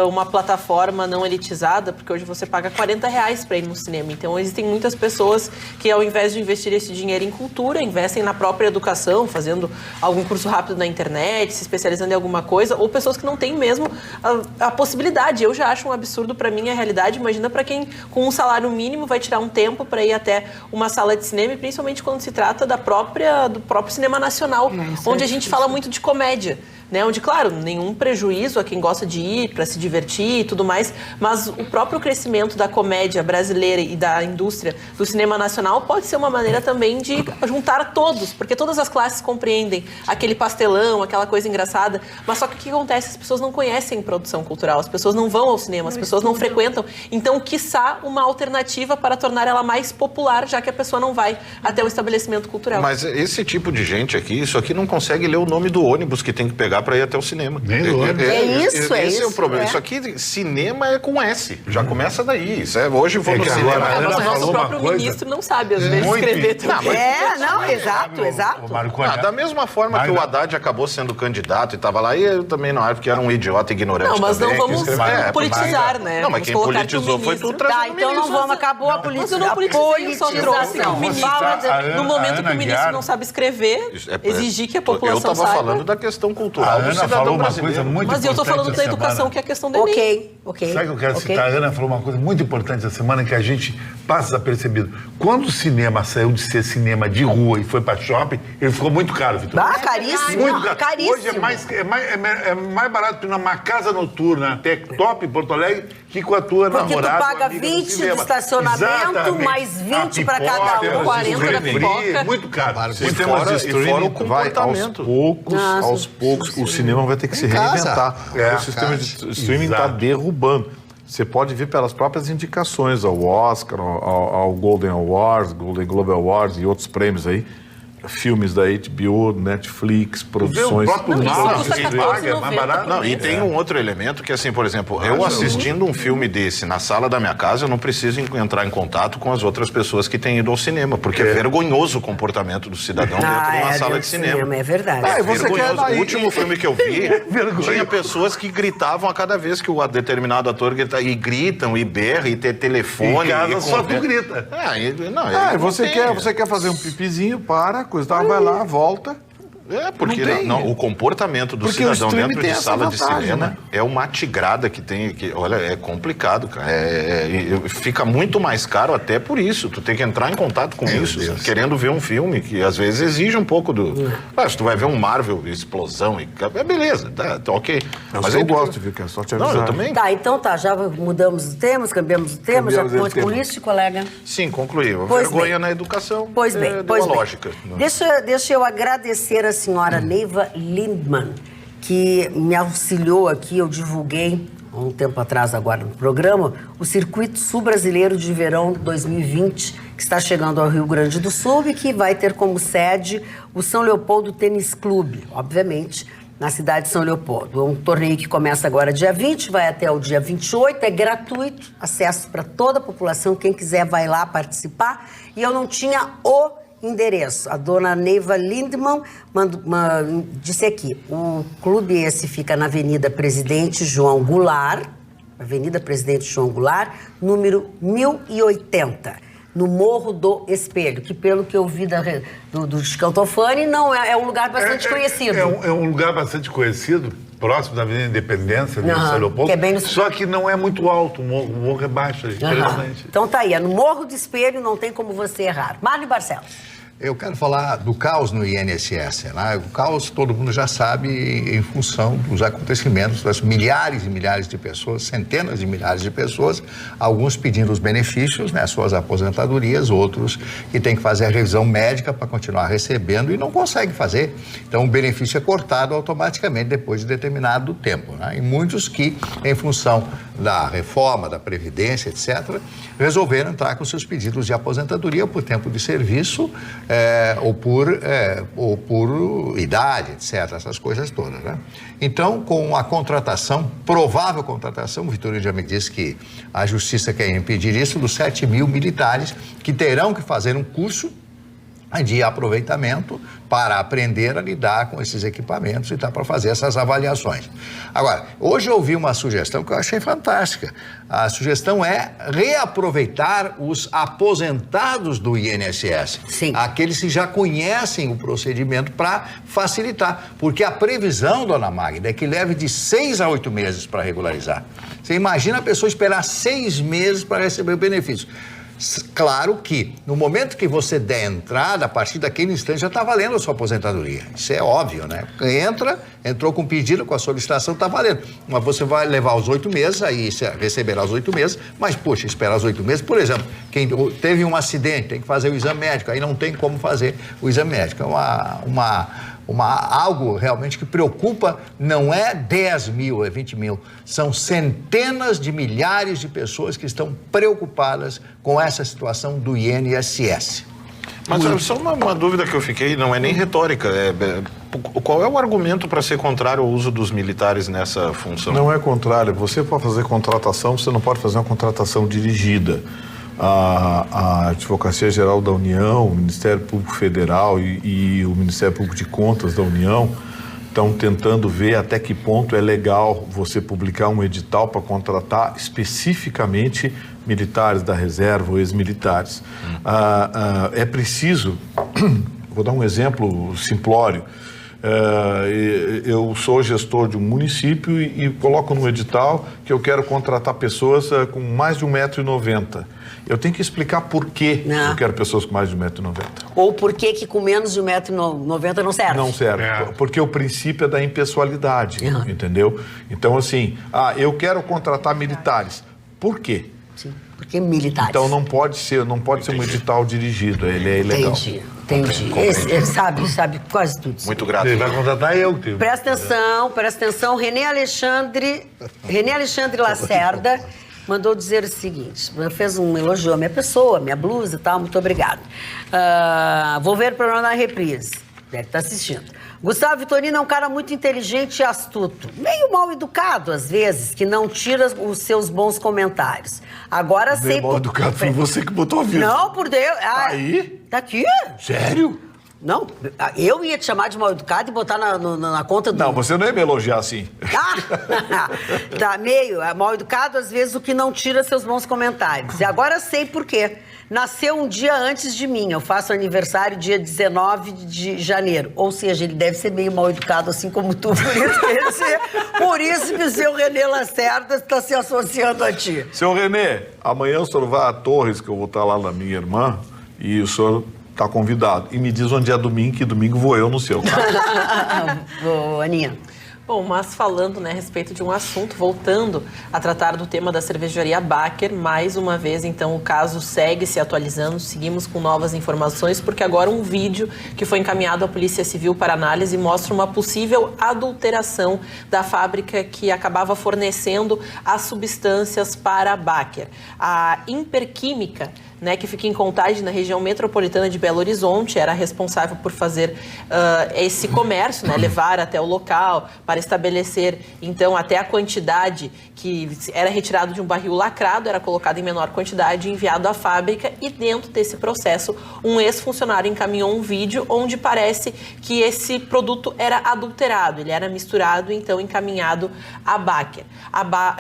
uma plataforma não elitizada, porque hoje você paga R$40 para ir no cinema. Então existem muitas pessoas que, ao invés de investir esse dinheiro em cultura, investem na própria educação, fazendo algum curso rápido na internet, se especializando em alguma coisa, ou pessoas que não têm mesmo a possibilidade. Eu já acho um absurdo, para mim, a realidade. Imagina para quem, com um salário mínimo, vai tirar um tempo para ir até uma sala de cinema, e principalmente quando se trata do próprio cinema nacional, onde a gente fala muito de comédia. né? Onde, claro, nenhum prejuízo a quem gosta de ir para se divertir e tudo mais, mas o próprio crescimento da comédia brasileira e da indústria do cinema nacional pode ser uma maneira também de juntar todos, porque todas as classes compreendem aquele pastelão, aquela coisa engraçada, mas só que o que acontece? As pessoas não conhecem produção cultural, as pessoas não vão ao cinema, as pessoas não frequentam, então, quiçá, uma alternativa para tornar ela mais popular, já que a pessoa não vai até o estabelecimento cultural. Mas esse tipo de gente aqui, isso aqui não consegue ler o nome do ônibus que tem que pegar para ir até o cinema. Nem do ônibus. Esse é o problema. Isso aqui, cinema é com S. Já começa daí. Isso hoje eu vou no cinema. Mas o nosso próprio ministro não sabe, às vezes, escrever também. Exato. Da mesma forma que o Haddad acabou sendo candidato e estava lá, e eu também não acho, porque era um idiota ignorante. Não, mas também, não vamos politizar, né? Não, mas quem politizou foi tu trazendo o então não vamos, acabou a politização. Mas eu não politizei, eu só trouxe que o ministro, no momento que o ministro não sabe escrever, exigir que a população saiba. Eu estava falando da questão cultural do cidadão brasileiro. Mas eu estou falando da educação, que é a questão do Enem. Ok. Sabe que eu quero citar? A Ana falou uma coisa muito importante essa semana que a gente passa desapercebido. Quando o cinema saiu de ser cinema de rua e foi para shopping, ele ficou muito caro, Vitor. Caríssimo. Muito caro. Caríssimo. Hoje é mais barato ir numa casa noturna, até top em Porto Alegre, que com a tua namorada. Porque tu paga 20 de estacionamento, mais 20 para cada um, 40 da pipoca. Muito caro. Sistemas de streaming vai aos poucos, o cinema vai ter que se reinventar. O sistema de streaming está derrubando. Você pode ver pelas próprias indicações ao Oscar, ao Golden Awards, Golden Globe Awards e outros prêmios aí. Filmes da HBO, Netflix, produções... E tem um outro elemento que, assim, por exemplo, eu assistindo um filme desse na sala da minha casa, eu não preciso entrar em contato com as outras pessoas que têm ido ao cinema, porque é vergonhoso o comportamento do cidadão dentro de uma sala de cinema. É verdade. O último filme que eu vi, tinha pessoas que gritavam a cada vez que o determinado ator grita, e gritam, e berram, e tem telefone... Em casa só tu grita. Você quer fazer um pipizinho, vai lá, volta. Porque o comportamento do cidadão dentro de sala de cinema é uma tigrada que tem. Olha, é complicado, cara. Fica muito mais caro até por isso. Tu tem que entrar em contato com isso, querendo ver um filme que às vezes exige um pouco do. Se tu vai ver um Marvel explosão, beleza, tá ok. Mas eu gosto, viu? Que é só te avisar. Eu também. Já mudamos os temas, cambiamos o tema, já ficou com isso, colega? Sim, concluiu. Vergonha na educação. Pois bem. Lógica. Deixa eu agradecer a senhora Neiva Lindman, que me auxiliou aqui, eu divulguei há um tempo atrás agora no programa, o Circuito Sul Brasileiro de Verão 2020, que está chegando ao Rio Grande do Sul e que vai ter como sede o São Leopoldo Tênis Clube, obviamente, na cidade de São Leopoldo. É um torneio que começa agora dia 20, vai até o dia 28, é gratuito, acesso para toda a população, quem quiser vai lá participar, e eu não tinha o endereço. A dona Neiva Lindman disse aqui, o clube esse fica na Avenida Presidente João Goulart, número 1080, no Morro do Espelho, que pelo que eu vi do Chicão Tofani, não é um lugar bastante conhecido. É um lugar bastante conhecido, próximo da Avenida Independência, de São Leopoldo, que é bem só que não é muito alto, o morro é baixo, é interessante. Então tá aí, é no Morro do Espelho, não tem como você errar. Mário Barcelos. Eu quero falar do caos no INSS. Né? O caos, todo mundo já sabe, em função dos acontecimentos das milhares e milhares de pessoas, centenas de milhares de pessoas, alguns pedindo os benefícios, né, suas aposentadorias, outros que têm que fazer a revisão médica para continuar recebendo e não conseguem fazer. Então, o benefício é cortado automaticamente depois de determinado tempo. Né? E muitos que, em função da reforma, da Previdência, etc., resolveram entrar com seus pedidos de aposentadoria por tempo de serviço, ou por idade, etc., essas coisas todas, né? Então, com a contratação, provável contratação, o Vitorino já me disse que a Justiça quer impedir isso, dos 7 mil militares que terão que fazer um curso de aproveitamento para aprender a lidar com esses equipamentos e para fazer essas avaliações. Agora, hoje eu ouvi uma sugestão que eu achei fantástica. A sugestão é reaproveitar os aposentados do INSS. Sim. Aqueles que já conhecem o procedimento para facilitar. Porque a previsão, dona Magda, é que leve de 6 a 8 meses para regularizar. Você imagina a pessoa esperar 6 meses para receber o benefício. Claro que, no momento que você der entrada, a partir daquele instante já está valendo a sua aposentadoria. Isso é óbvio, né? Entrou com pedido, com a solicitação, está valendo. Mas você vai levar os 8 meses, aí você receberá os 8 meses, mas, poxa, esperar os 8 meses, por exemplo, quem teve um acidente, tem que fazer o exame médico, aí não tem como fazer o exame médico. É algo realmente que preocupa, não é 10 mil, é 20 mil, são centenas de milhares de pessoas que estão preocupadas com essa situação do INSS. Mas só uma dúvida que eu fiquei, não é nem retórica, qual é o argumento para ser contrário ao uso dos militares nessa função? Não é contrário, você pode fazer contratação, você não pode fazer uma contratação dirigida. A Advocacia Geral da União, o Ministério Público Federal e o Ministério Público de Contas da União estão tentando ver até que ponto é legal você publicar um edital para contratar especificamente militares da reserva ou ex-militares. É preciso, vou dar um exemplo simplório, eu sou gestor de um município e coloco no edital que eu quero contratar pessoas com mais de 1,90 m. Eu tenho que explicar por que eu quero pessoas com mais de 1,90 m. Ou por que com menos de 1,90 m não serve. Não serve, porque o princípio é da impessoalidade, entendeu? Então, assim, eu quero contratar militares. Por quê? Sim, porque militares. Então não pode ser um edital dirigido, ele é ilegal. Entendi. Ele sabe quase tudo. Muito grato. Ele vai contratar eu. Presta atenção. René Alexandre Lacerda mandou dizer o seguinte, fez um elogio à minha pessoa, minha blusa e tal, muito obrigado. Vou ver para não dar reprise. Deve estar assistindo. Gustavo Vitorino é um cara muito inteligente e astuto. Meio mal educado, às vezes, que não tira os seus bons comentários. Agora sei... Meio mal educado, foi você que botou a vida. Não, por Deus. Aí? Tá aqui. Sério? Não, eu ia te chamar de mal educado e botar na conta do... Não, você não ia me elogiar assim. Tá meio mal educado, às vezes, o que não tira seus bons comentários. E agora sei por quê. Nasceu um dia antes de mim. Eu faço aniversário dia 19 de janeiro. Ou seja, ele deve ser meio mal educado, assim como tu. Por isso que o seu René Lacerda está se associando a ti. Seu René, amanhã o senhor vai a Torres, que eu vou estar lá na minha irmã, e o senhor está convidado. E me diz onde é domingo, que domingo vou eu no seu. Ô, Aninha. Bom, mas falando, né, a respeito de um assunto, voltando a tratar do tema da cervejaria Baker, mais uma vez, então, o caso segue se atualizando, seguimos com novas informações, porque agora um vídeo que foi encaminhado à Polícia Civil para análise mostra uma possível adulteração da fábrica que acabava fornecendo as substâncias para a Baker. A Imperquímica, né, que fica em Contagem, na região metropolitana de Belo Horizonte, era responsável por fazer esse comércio, né, levar até o local para estabelecer, então, até a quantidade que era retirado de um barril lacrado, era colocado em menor quantidade e enviado à fábrica, e dentro desse processo, um ex-funcionário encaminhou um vídeo onde parece que esse produto era adulterado, ele era misturado, então, encaminhado à Baker.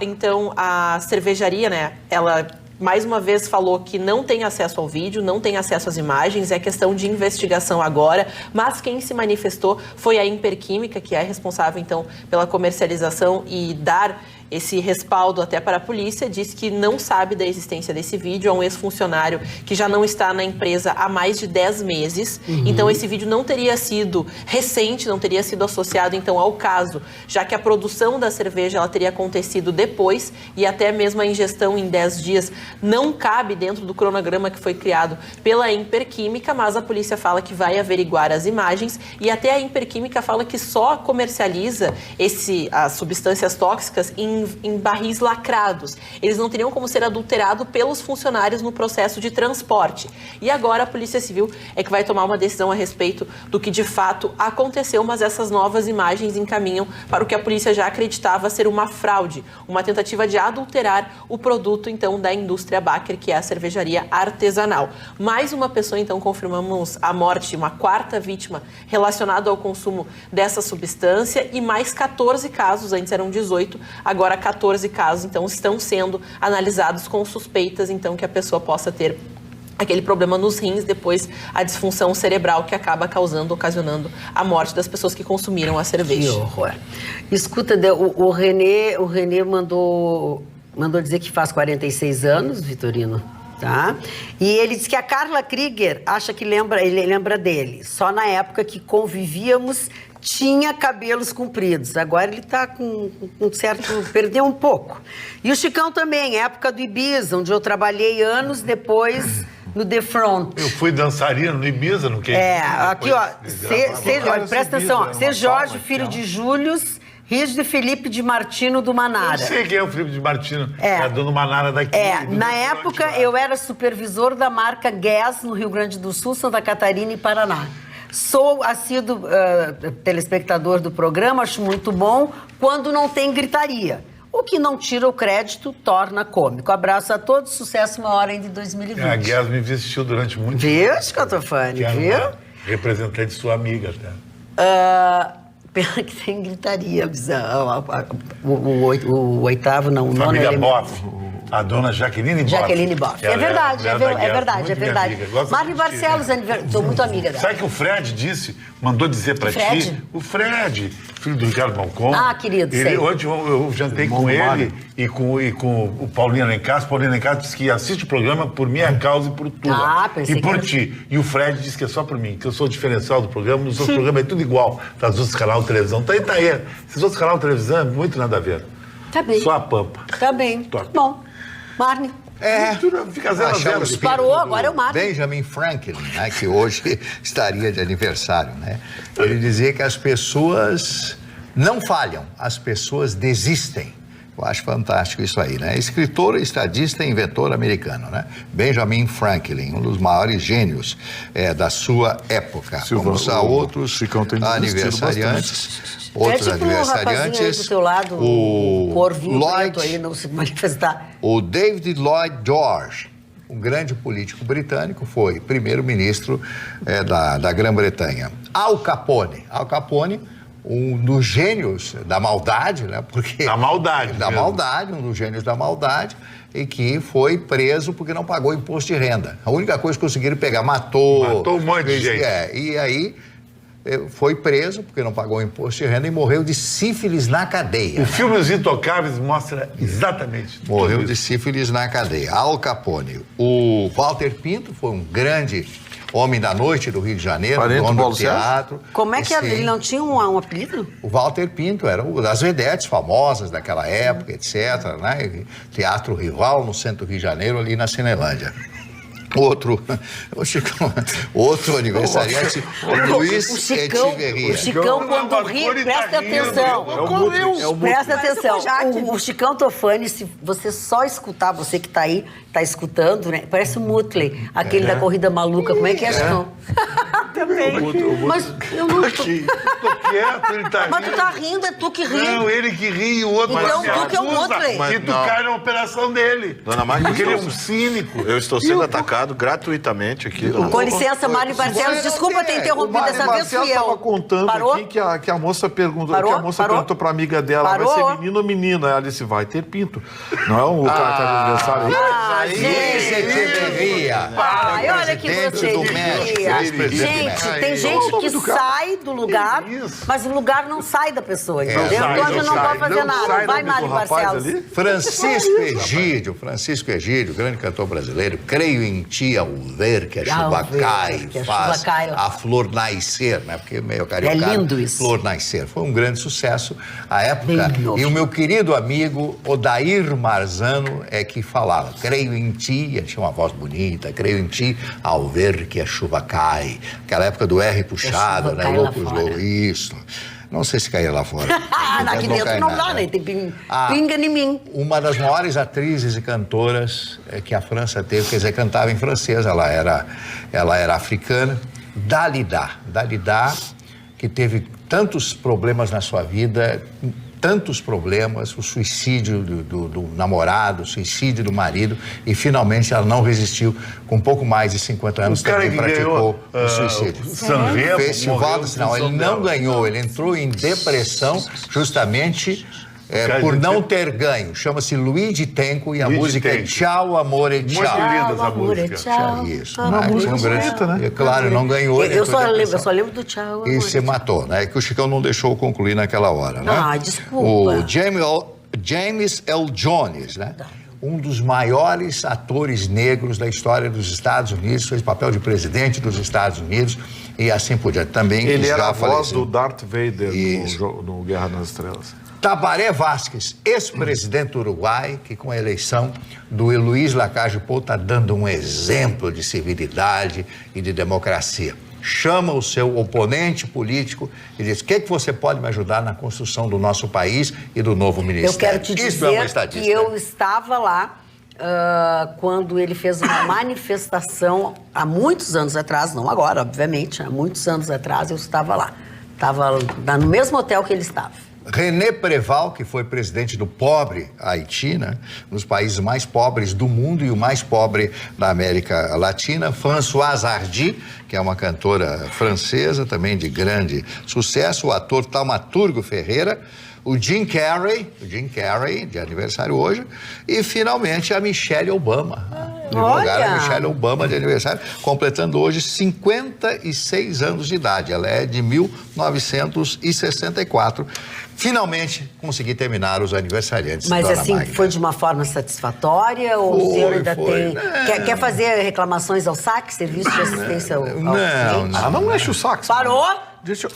Então, a cervejaria, né, ela... mais uma vez falou que não tem acesso ao vídeo, não tem acesso às imagens, é questão de investigação agora, mas quem se manifestou foi a Imperquímica, que é responsável, então, pela comercialização e dar esse respaldo até para a polícia, disse que não sabe da existência desse vídeo, é um ex-funcionário que já não está na empresa há mais de 10 meses, então esse vídeo não teria sido recente, não teria sido associado, então, ao caso, já que a produção da cerveja, ela teria acontecido depois, e até mesmo a ingestão em 10 dias não cabe dentro do cronograma que foi criado pela Imperquímica, mas a polícia fala que vai averiguar as imagens, e até a Imperquímica fala que só comercializa as substâncias tóxicas em barris lacrados. Eles não teriam como ser adulterados pelos funcionários no processo de transporte. E agora a Polícia Civil é que vai tomar uma decisão a respeito do que de fato aconteceu, mas essas novas imagens encaminham para o que a polícia já acreditava ser uma fraude, uma tentativa de adulterar o produto, então, da indústria Baker, que é a cervejaria artesanal. Mais uma pessoa, então, confirmamos a morte, uma quarta vítima relacionada ao consumo dessa substância, e mais 14 casos, antes eram 18, agora 14 casos, então, estão sendo analisados com suspeitas, então, que a pessoa possa ter aquele problema nos rins, depois a disfunção cerebral que acaba ocasionando a morte das pessoas que consumiram a cerveja. Que horror. Escuta, o René mandou dizer que faz 46 anos, Vitorino. Tá? E ele diz que a Carla Krieger acha que ele lembra dele. Só na época que convivíamos, tinha cabelos compridos. Agora ele tá com certo... perdeu um pouco. E o Chicão também, época do Ibiza, onde eu trabalhei anos depois no The Front. Eu fui dançarino no Ibiza, no que? Aqui, ó. Olha, presta atenção, ó. C. Jorge, filho de Július... Rígido Felipe de Martino do Manara. Eu sei quem é o Felipe de Martino, é a dona Manara daqui. Na época, eu era supervisor da marca Guess no Rio Grande do Sul, Santa Catarina e Paraná. Sou assíduo telespectador do programa, acho muito bom quando não tem gritaria. O que não tira o crédito, torna cômico. Abraço a todos, sucesso maior ainda em 2020. A Guess me vestiu durante muito tempo. Viu, Scotofani? Viu? Representante sua amiga até. Pena que tem gritaria, o oitavo, não, o nono Família Boff, a dona Jaqueline Boff. Jaqueline Boff. É verdade, é verdade. Marli Barcelos, estou muito amiga dela. Sabe que o Fred mandou dizer pra ti? O Fred, filho do Ricardo Malcom. Ah, querido, sei. Ontem eu jantei com ele e com o Paulinho Alencastre. O Paulinho Alencastre disse que assiste o programa por minha causa e por tua. Pensei e por ti. E o Fred disse que é só por mim, que eu sou o diferencial do programa. Nos outros programas é tudo igual, das outros canais de televisão. Tá aí. Esses outros canais de televisão, muito nada a ver. Tá bem. Só a pampa. Tá bem. Tá bom. Marne. Fica 0 a 0. Parou, agora é o Marne. Benjamin Franklin, né, que hoje estaria de aniversário, né? Ele dizia que as pessoas não falham, as pessoas desistem. Eu acho fantástico isso aí, né? Escritor, estadista e inventor americano, né? Benjamin Franklin, um dos maiores gênios da sua época. Vamos a outros aniversariantes. Outros aniversariantes. Do teu lado, o Corvinho Lloyd, aí não se manifestar. O David Lloyd George, um grande político britânico, foi primeiro-ministro da Grã-Bretanha. Al Capone, um dos gênios da maldade, né? Porque da maldade, um dos gênios da maldade, e que foi preso porque não pagou imposto de renda. A única coisa que conseguiram pegar, matou um monte de gente. E aí foi preso porque não pagou imposto de renda e morreu de sífilis na cadeia. O filme Os Intocáveis mostra exatamente morreu de sífilis na cadeia. Al Capone. O Walter Pinto foi um grande homem da noite do Rio de Janeiro, dono do teatro. Como é que ele não tinha um apelido? O Walter Pinto era uma das vedetes famosas daquela época, etc., né? Teatro Rival, no centro do Rio de Janeiro, ali na Cinelândia. Outro aniversariante, Luiz Echeverria. O Chicão, quando ri, presta atenção. Presta atenção. O Chicão Tofani, se você só escutar, você que tá aí, tá escutando, né? Parece o Mutley, aquele da corrida maluca. Como é que é, Chicão? Também. Mas eu não estou... Tô quieto, ele tá rindo. Mas tu tá rindo, é tu que ri. Não, ele que ri e o outro... Então tu que é o Mutley. E tu cai na operação dele. Dona Marli, porque ele é um cínico. Eu estou sendo atacado gratuitamente aqui. Com licença, Marli Barcelos, desculpa ter interrompido dessa vez, fui eu. Estava contando aqui que a moça perguntou, perguntou para amiga dela, vai ser menino ou menina? Ela disse, vai ter pinto. Não é o cara que tá de aniversário aí? Olha que você gente, tem gente que sai do lugar, mas o lugar não sai da pessoa, entendeu? Então a gente não pode fazer nada. Vai, Marli Barcelos. Francisco Egídio, grande cantor brasileiro, creio em ti ao ver que a chuva cai, faz a flor nascer, né? Porque meio carioca. É lindo isso. Flor nascer. Foi um grande sucesso à época. E o meu querido amigo Odair Marzano é que falava, creio em ti, ele tinha uma voz bonita, creio em ti ao ver que a chuva cai. Aquela época do R puxado, né? Loucos, isso. Não sei se caía lá fora. Aqui dentro não dá, né? Tem pinga em mim. Uma das maiores atrizes e cantoras que a França teve, quer dizer, cantava em francês, ela era africana, Dalida, que teve tantos problemas na sua vida, tantos problemas, o suicídio do namorado, o suicídio do marido, e finalmente ela não resistiu, com um pouco mais de 50 anos também praticou o suicídio. Sanremo, Festival do Sinal, ele não ganhou, ele entrou em depressão justamente por não ter ganho. Chama-se Luigi Tenco e a música é Tchau, Amore, Tchau. Muito linda essa música. Tchau. Isso. Uma música bonita, né? Claro, não ganhou. Eu só lembro do Tchau, Amore. E se matou, né? Que o Chicão não deixou concluir naquela hora, né? Desculpa. O James L. Jones, né? um dos maiores atores negros da história dos Estados Unidos, fez papel de presidente dos Estados Unidos e assim por diante. Também Ele já era a voz faleceu. do Darth Vader no Guerra nas Estrelas. Tabaré Vázquez, ex-presidente do Uruguai, que com a eleição do Luiz Lacalle Pou está dando um exemplo de civilidade e de democracia. Chama o seu oponente político e diz: o que você pode me ajudar na construção do nosso país e do novo ministério? Eu quero te dizer que eu estava lá quando ele fez uma manifestação há muitos anos atrás, não agora, obviamente, há muitos anos atrás eu estava lá. Estava no mesmo hotel que ele estava. René Préval, que foi presidente do pobre Haiti, né? Um dos países mais pobres do mundo e o mais pobre da América Latina. Françoise Hardy, que é uma cantora francesa, também de grande sucesso. O ator Taumaturgo Ferreira. O Jim Carrey, de aniversário hoje. E, finalmente, a Michelle Obama. Advogada Michelle Obama, de aniversário, completando hoje 56 anos de idade. Ela é de 1964. Finalmente, consegui terminar os aniversariantes. Mas Dona assim, Magda. foi de uma forma satisfatória? Ou o senhor ainda tem... Quer fazer reclamações ao SAC, Serviço de Assistência ao Cliente? Não enche o saco. Parou? Deixa eu...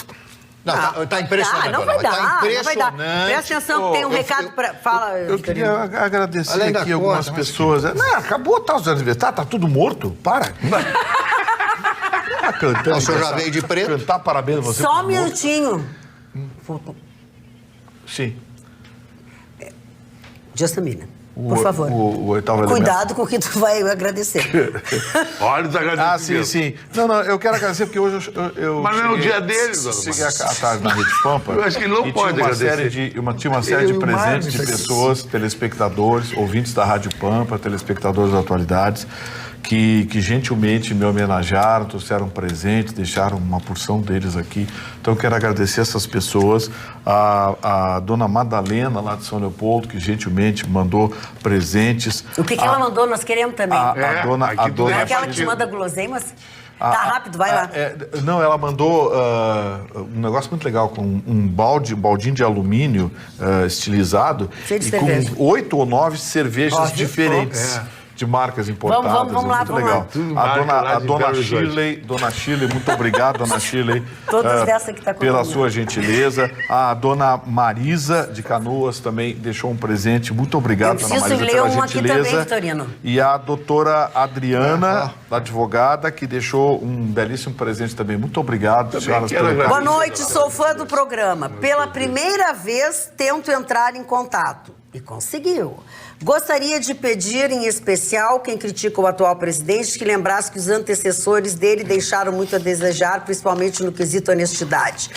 Não, tá impressionante. Não vai dar, tá impressionante. Presta atenção, tem um recado para... Fala, Eu queria agradecer Além da aqui conta, algumas mas- pessoas. Não, acabou tá, os aniversários, tá tudo morto? Para. Cantando, O senhor já veio de preto? Cantar parabéns a você. Só um por morto. minutinho. Sim. Just a minute, por favor. O oitavo elemento. Cuidado com o que tu vai agradecer. Olha os Ah, agradecimentos. sim. Não, eu quero agradecer porque hoje eu Mas não é o cheguei- dia dele, dona Cheguei Márcia. à tarde na Rede Pampa. Eu acho que ele não e pode tinha uma agradecer. série tinha uma série de Eu e o presentes de Marcos. pessoas, telespectadores, ouvintes da Rádio Pampa, telespectadores da Atualidades, que gentilmente me homenagearam, trouxeram presentes, deixaram uma porção deles aqui. Então eu quero agradecer essas pessoas, a dona Madalena, lá de São Leopoldo, que gentilmente mandou presentes. O que ela mandou, nós queremos também. A dona... aqui tudo É é aquela que te manda guloseimas? Tá rápido, vai lá. Não, ela mandou um negócio muito legal, com um baldinho de alumínio estilizado. Cheio de e cerveja. com 8 ou 9 cervejas Ó, viu? diferentes. De marcas importadas. Vamos lá, muito vamos legal. lá. Tudo marca lá A de dona Belo Horizonte. Dona Shirley, muito obrigado, dona Shirley. Todas dessa que tá pela contando. sua gentileza. A dona Marisa de Canoas também deixou um presente. Muito obrigado, Eu dona preciso Marisa, ler pela um aqui gentileza. também, Vitorino. E a doutora Adriana, advogada, que deixou um belíssimo presente também. Muito obrigado, senhoras, quero pelo agradecer. Boa noite, sou fã do programa. Pela primeira vez, tento entrar em contato. E conseguiu. Gostaria de pedir, em especial, quem critica o atual presidente, que lembrasse que os antecessores dele deixaram muito a desejar, principalmente no quesito honestidade.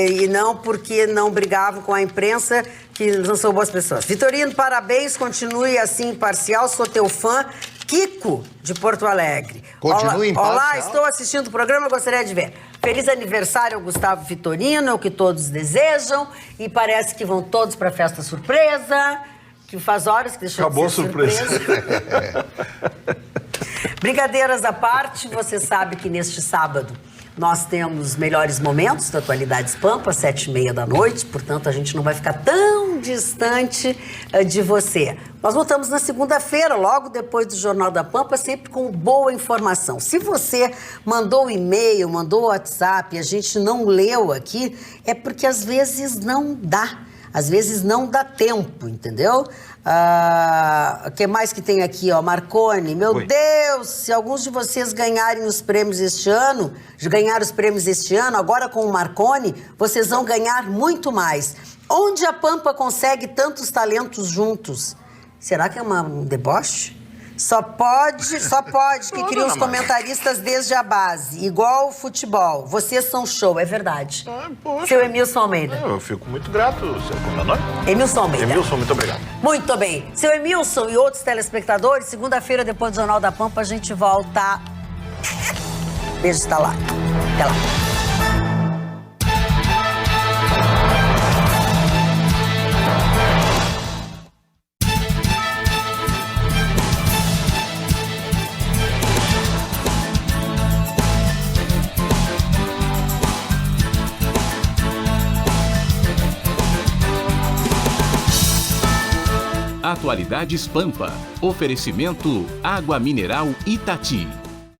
E não porque não brigavam com a imprensa, que não são boas pessoas. Vitorino, parabéns, continue assim imparcial, sou teu fã. Kiko, de Porto Alegre. Continue imparcial. Olá, estou assistindo o programa, gostaria de ver. Feliz aniversário ao Gustavo Vitorino, é o que todos desejam. E parece que vão todos para a festa surpresa, que faz horas que deixou Acabou de ser a surpresa. Brincadeiras à parte, você sabe que neste sábado nós temos melhores momentos da Atualidades Pampa, 7h30 da noite, portanto a gente não vai ficar tão distante de você. Nós voltamos na segunda-feira, logo depois do Jornal da Pampa, sempre com boa informação. Se você mandou e-mail, mandou WhatsApp e a gente não leu aqui, é porque às vezes não dá. Às vezes não dá tempo, entendeu? O que mais que tem aqui, ó? Marconi, meu Oi. Deus, se alguns de vocês ganharem os prêmios este ano, agora com o Marconi, vocês vão ganhar muito mais. Onde a Pampa consegue tantos talentos juntos? Será que é um deboche? Só pode que cria os comentaristas desde a base, igual o futebol. Vocês são show, é verdade. Seu Emilson Almeida. Eu fico muito grato, seu nome. Emilson Almeida. Emilson, muito obrigado. Muito bem. Seu Emilson e outros telespectadores, segunda-feira, depois do Jornal da Pampa, a gente volta. Beijo, está lá. Até lá. Atualidades Pampa. Oferecimento Água Mineral Itati.